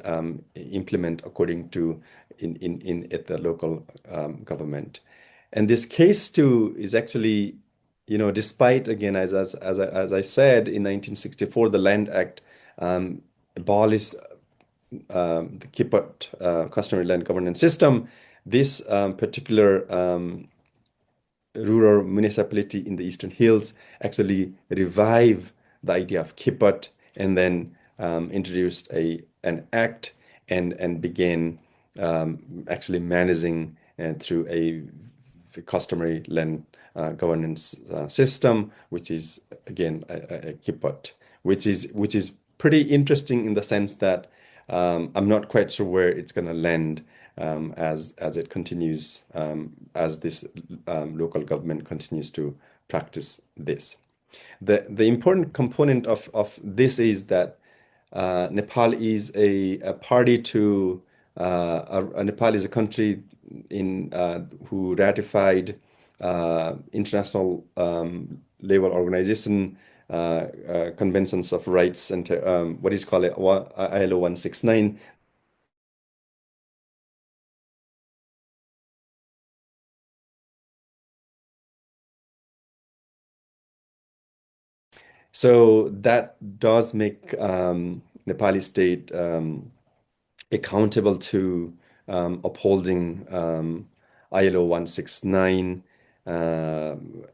Speaker 4: implement according to at the local government. And this case too is actually, despite, again, as I said, in 1964 the Land Act abolished the Kipat customary land governance system. This particular rural municipality in the Eastern Hills actually revived the idea of Kipat, and then introduced an act and began actually managing through a customary land governance system, which is again a Kipat, which is pretty interesting in the sense that I'm not quite sure where it's going to land as it continues, as this local government continues to practice this. The important component of this is that Nepal is a party to Nepal is a country who ratified international labor organization conventions of rights, and what is called ILO 169. So that does make Nepali state accountable to upholding ILO 169, and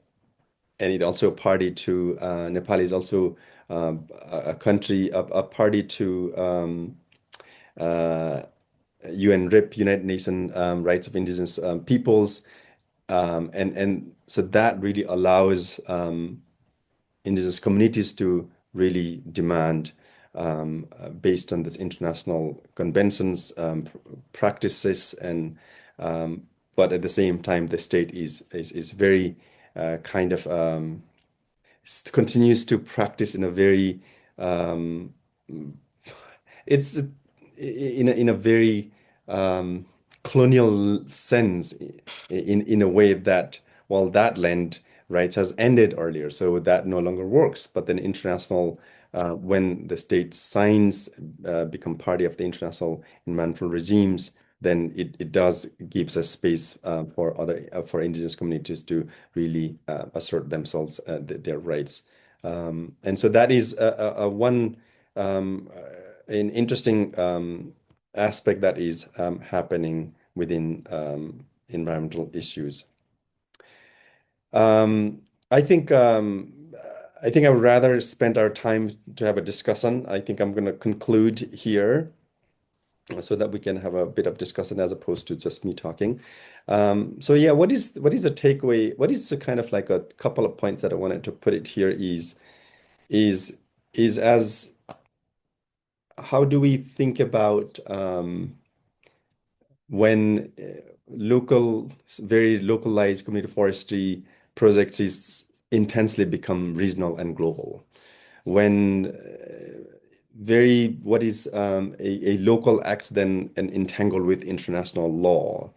Speaker 4: it also a party to Nepal is also a country, a party to UN RIP, United Nations Rights of Indigenous Peoples, and so that really allows indigenous communities to really demand, based on this international conventions, practices, and but at the same time, the state is very kind of continues to practice in a very it's in a very colonial sense in a way that, well, that land rights has ended earlier, so that no longer works. But then international, when the state signs become party of the international environmental regimes, then it does gives a space for other for indigenous communities to really assert themselves, their rights. And so that is one an interesting aspect that is happening within environmental issues. I think I would rather spend our time to have a discussion. I think I'm going to conclude here so that we can have a bit of discussion as opposed to just me talking. So yeah, what is the takeaway? What is the kind of like a couple of points that I wanted to put it here is as how do we think about when very localized community forestry projects is intensely become regional and global? When what is a local acts then and entangled with international law?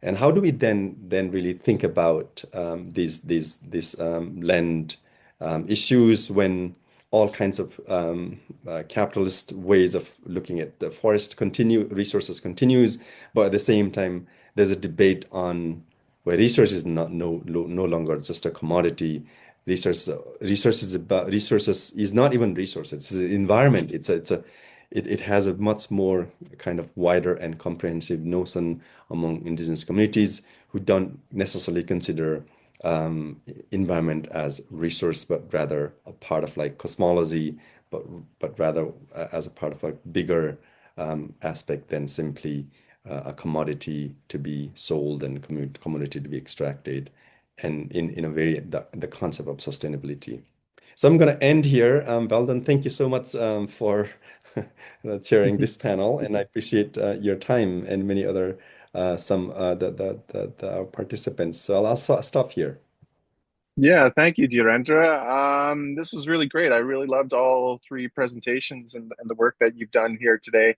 Speaker 4: And how do we then really think about these land issues when all kinds of capitalist ways of looking at the forest resources continues, but at the same time there's a debate on where resources is no longer just a commodity. Resources is not even resources. It's an environment. It has a much more kind of wider and comprehensive notion among indigenous communities who don't necessarily consider environment as resource, but rather a part of like cosmology, but rather as a part of a bigger aspect than simply a commodity to be sold and commodity to be extracted, and in a very the concept of sustainability. So I'm going to end here. Veldon, thank you so much for chairing this panel, and I appreciate your time and many other the participants. So I'll stop here.
Speaker 2: Yeah, thank you, Dhirendra. This was really great. I really loved all three presentations and the work that you've done here today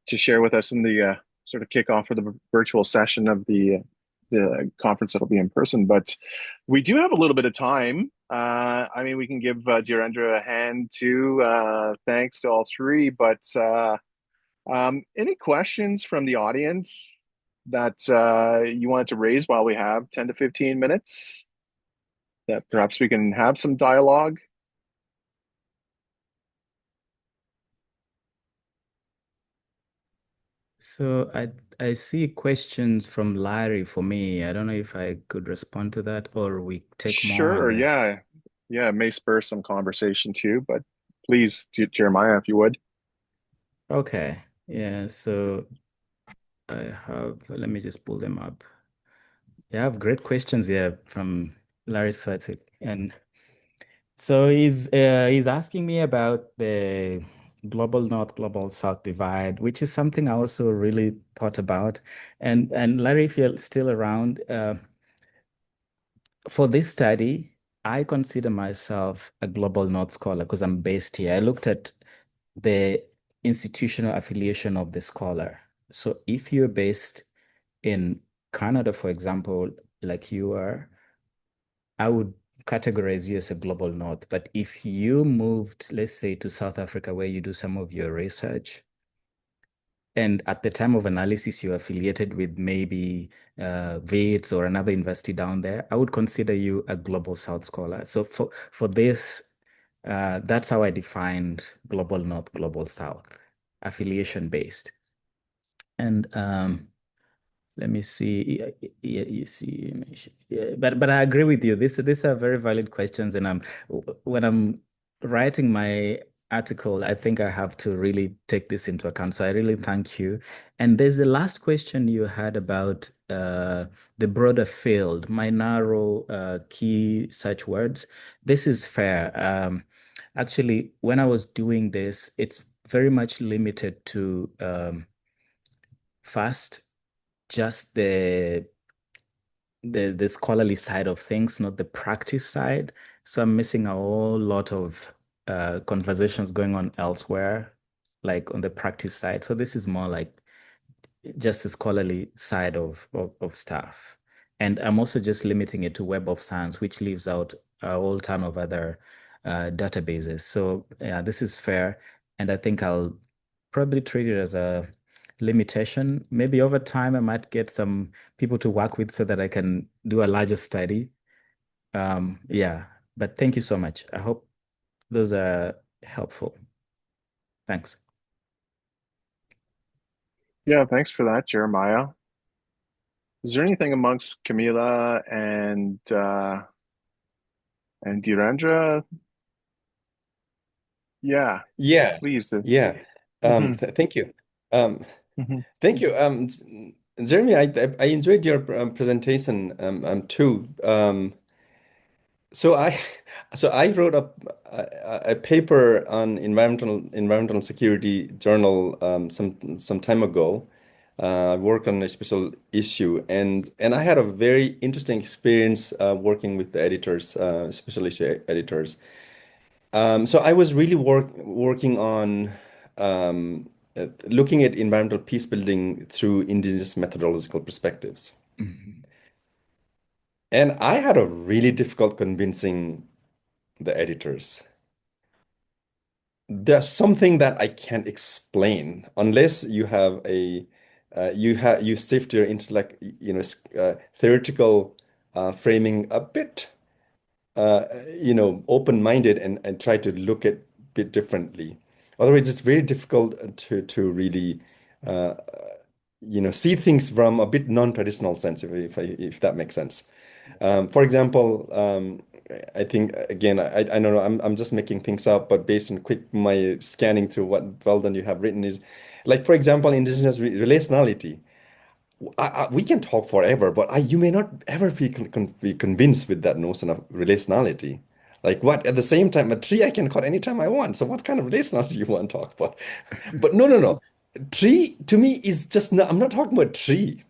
Speaker 2: to share with us in the sort of kickoff for the virtual session of the conference that'll be in person. But we do have a little bit of time. I mean, we can give Dhirendra a hand too. Thanks to all three. But any questions from the audience that you wanted to raise while we have 10 to 15 minutes? That perhaps we can have some dialogue.
Speaker 3: So I see questions from Larry for me. I don't know if I could respond to that or we take more on
Speaker 2: Sure,
Speaker 3: the...
Speaker 2: yeah. Yeah, it may spur some conversation too, but please, Jeremiah, if you would.
Speaker 3: Okay. Yeah, so let me just pull them up. Yeah, I have great questions here from Larry Swatik. And so he's asking me about the global north, global south divide, which is something I also really thought about. And Larry, if you're still around, for this study, I consider myself a global north scholar because I'm based here. I looked at the institutional affiliation of the scholar. So if you're based in Canada, for example, like you are, I would categorize you as a global north. But if you moved, let's say, to South Africa, where you do some of your research, and at the time of analysis, you're affiliated with maybe Wits or another university down there, I would consider you a global South scholar. So for this, that's how I defined global North, global South, affiliation based. And let me see. Yeah, you see, yeah, but I agree with you. These are very valid questions, and when I'm writing my article, I think I have to really take this into account. So I really thank you. And there's the last question you had about the broader field, my narrow key search words. This is fair. Actually, when I was doing this, it's very much limited to first just the scholarly side of things, not the practice side. So I'm missing a whole lot of conversations going on elsewhere, like on the practice side. So this is more like just the scholarly side of stuff. And I'm also just limiting it to Web of Science, which leaves out a whole ton of other databases. So yeah, this is fair. And I think I'll probably treat it as a limitation. Maybe over time, I might get some people to work with so that I can do a larger study. Yeah, but thank you so much. I hope those are helpful. Thanks.
Speaker 2: Yeah, thanks for that, Jeremiah. Is there anything amongst Camila and Dhirendra? Yeah,
Speaker 4: Yeah,
Speaker 2: please.
Speaker 4: yeah.
Speaker 2: Mhm,
Speaker 4: Thank you. Um,
Speaker 2: mhm.
Speaker 4: Thank you. Jeremy, I enjoyed your presentation too. So I so I wrote a paper on environmental security journal some time ago. I worked on a special issue, and I had a very interesting experience working with the editors, special issue editors. So I was really working on looking at environmental peace building through indigenous methodological perspectives.
Speaker 3: Mhm.
Speaker 4: And I had a really difficult convincing the editors. There's something that I can't explain unless you have a you sift your intellect, theoretical framing a bit open-minded and try to look at bit differently. Otherwise, it's very difficult to really, uh, see things from a bit non-traditional sense, if that makes sense. For example, I think again, I don't know, I'm just making things up, but based on quick my scanning through what Veldon you have written is, like for example, indigenous relationality. We can talk forever, but you may not ever be convinced with that notion of relationality. Like what? At the same time, a tree I can cut anytime I want. So what kind of relationality you want to talk about? But no, no, no. Tree to me is just not. I'm not talking about tree.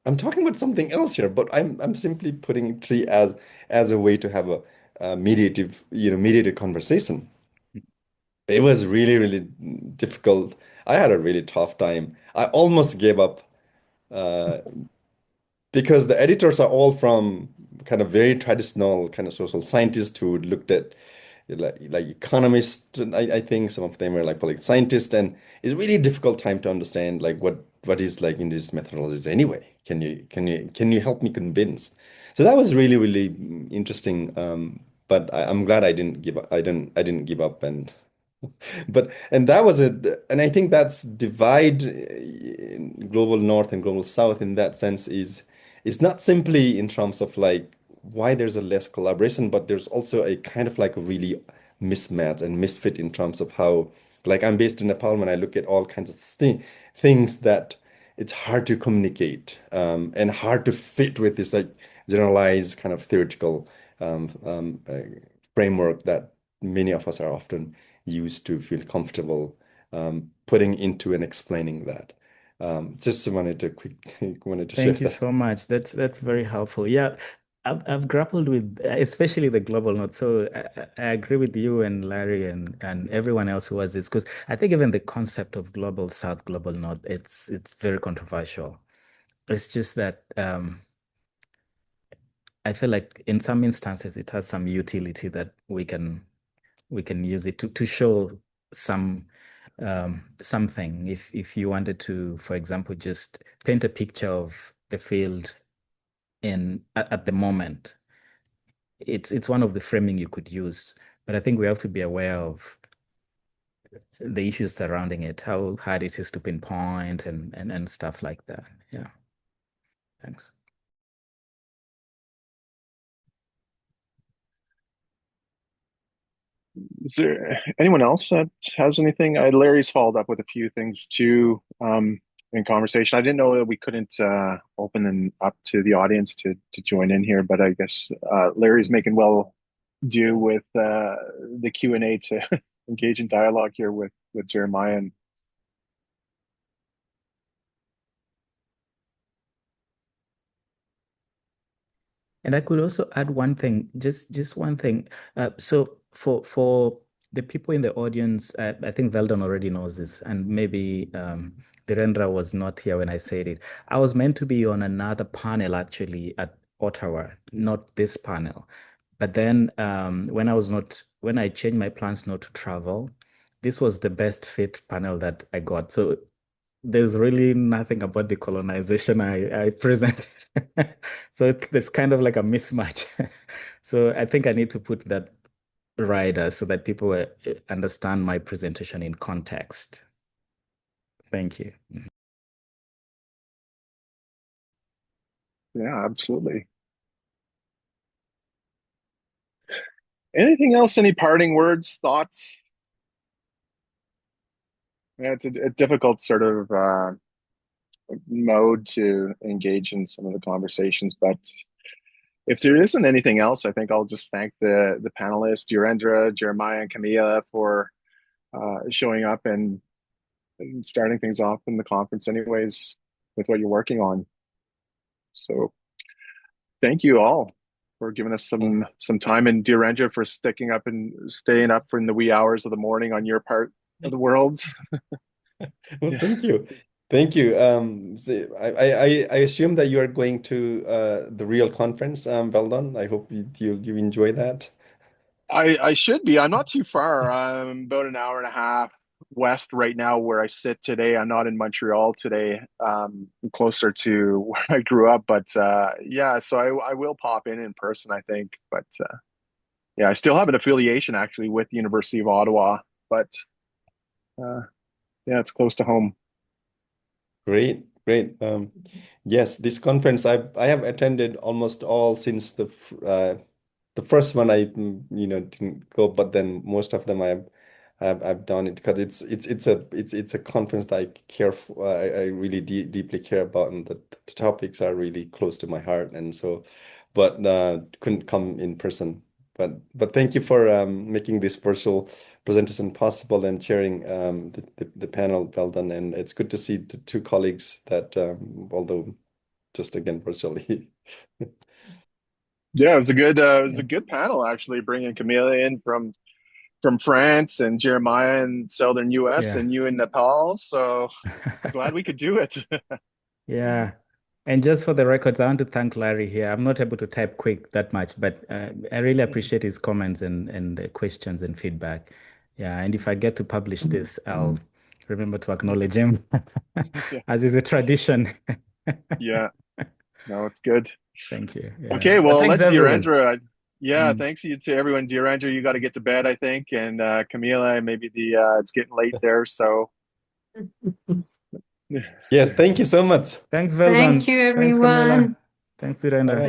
Speaker 4: I'm talking about something else here. But I'm simply putting tree as a way to have a mediated conversation. It was really, really difficult. I had a really tough time. I almost gave up. Uh, because the editors are all from kind of very traditional kind of social scientists who looked at like economists. And I think some of them are like political scientists, and it's really difficult time to understand like what is like in these methodologies anyway. Can you help me convince? So that was really really interesting. But I'm glad I didn't give up. I didn't give up, and that was it. And I think that's divide in global north and global south in that sense is it's not simply in terms of like why there's a less collaboration, but there's also a kind of like a really mismatch and misfit in terms of how, like I'm based in Nepal. When I look at all kinds of things that it's hard to communicate and hard to fit with this like generalized kind of theoretical framework that many of us are often used to feel comfortable putting into and explaining that. Just wanted to share
Speaker 3: Thank you
Speaker 4: that.
Speaker 3: so much. That's very helpful. Yeah, I've grappled with especially the global north. So I agree with you and Larry and everyone else who has this because I think even the concept of global south, global north, it's very controversial. It's just that I feel like in some instances it has some utility that we can use it to show some something. If you wanted to, for example, just paint a picture of the field at the moment, it's one of the framing you could use. But I think we have to be aware of the issues surrounding it, how hard it is to pinpoint and stuff like that. Yeah. Thanks.
Speaker 2: Is there anyone else that has anything? Larry's followed up with a few things too in conversation. I didn't know that we couldn't open them up to the audience to join in here, but I guess Larry's making well do with the Q&A to engage in dialogue here with Jeremiah. And
Speaker 3: And I could also add one thing, just one thing. So for the people in the audience, I think Veldon already knows this, and maybe Dhirendra was not here when I said it. I was meant to be on another panel actually at Ottawa, not this panel. But then when I changed my plans not to travel, this was the best fit panel that I got. So there's really nothing about decolonization I presented. So there's kind of like a mismatch. So I think I need to put that rider so that people understand my presentation in context. Thank you.
Speaker 2: Yeah, absolutely. Anything else? Any parting words, thoughts? Yeah, it's a difficult sort of mode to engage in some of the conversations, but if there isn't anything else, I think I'll just thank the panelists, Dhirendra, Jeremiah, and Camila for showing up and starting things off in the conference anyways with what you're working on. So thank you all for giving us some time, and Dhirendra for sticking up and staying up for in the wee hours of the morning on your part of the world.
Speaker 4: Well, thank you. Thank you. I assume that you are going to the real conference, Veldon. I hope you enjoy that.
Speaker 2: I should be. I'm not too far. I'm about an hour and a half west right now where I sit today. I'm not in Montreal today. I'm closer to where I grew up, but yeah, so I will pop in person, I think. But yeah, I still have an affiliation actually with the University of Ottawa, but yeah, it's close to home.
Speaker 4: Great, great. Yes, this conference I have attended almost all since the first one I didn't go, but then most of them I've done it because it's a conference that I care for. I really deeply care about, and the topics are really close to my heart, and so, but couldn't come in person. But thank you for making this virtual presentation possible and sharing the panel, Veldon. And it's good to see the two colleagues that although just again virtually.
Speaker 2: Yeah, it was a good panel actually, bringing Camila in from France and Jeremiah in southern US
Speaker 3: Yeah.
Speaker 2: and you in Nepal. So glad we could do it.
Speaker 3: Yeah. And just for the records, I want to thank Larry here. I'm not able to type quick that much, but I really appreciate his comments and the questions and feedback. Yeah. And if I get to publish this, I'll remember to acknowledge him
Speaker 2: Yeah.
Speaker 3: as is a tradition.
Speaker 2: Yeah. No, it's good.
Speaker 3: Thank you. Yeah.
Speaker 2: Okay,
Speaker 3: But
Speaker 2: well,
Speaker 3: thanks,
Speaker 2: let
Speaker 3: everyone.
Speaker 2: Dhirendra. Yeah, thanks you to everyone. Dhirendra, you got to get to bed, I think, and Camila, maybe it's getting late there, so.
Speaker 4: Yes, thank you so much.
Speaker 3: Thanks, Veldon.
Speaker 1: Thank you,
Speaker 3: Thanks, Camila.
Speaker 1: everyone.
Speaker 3: Thanks, Dhirendra.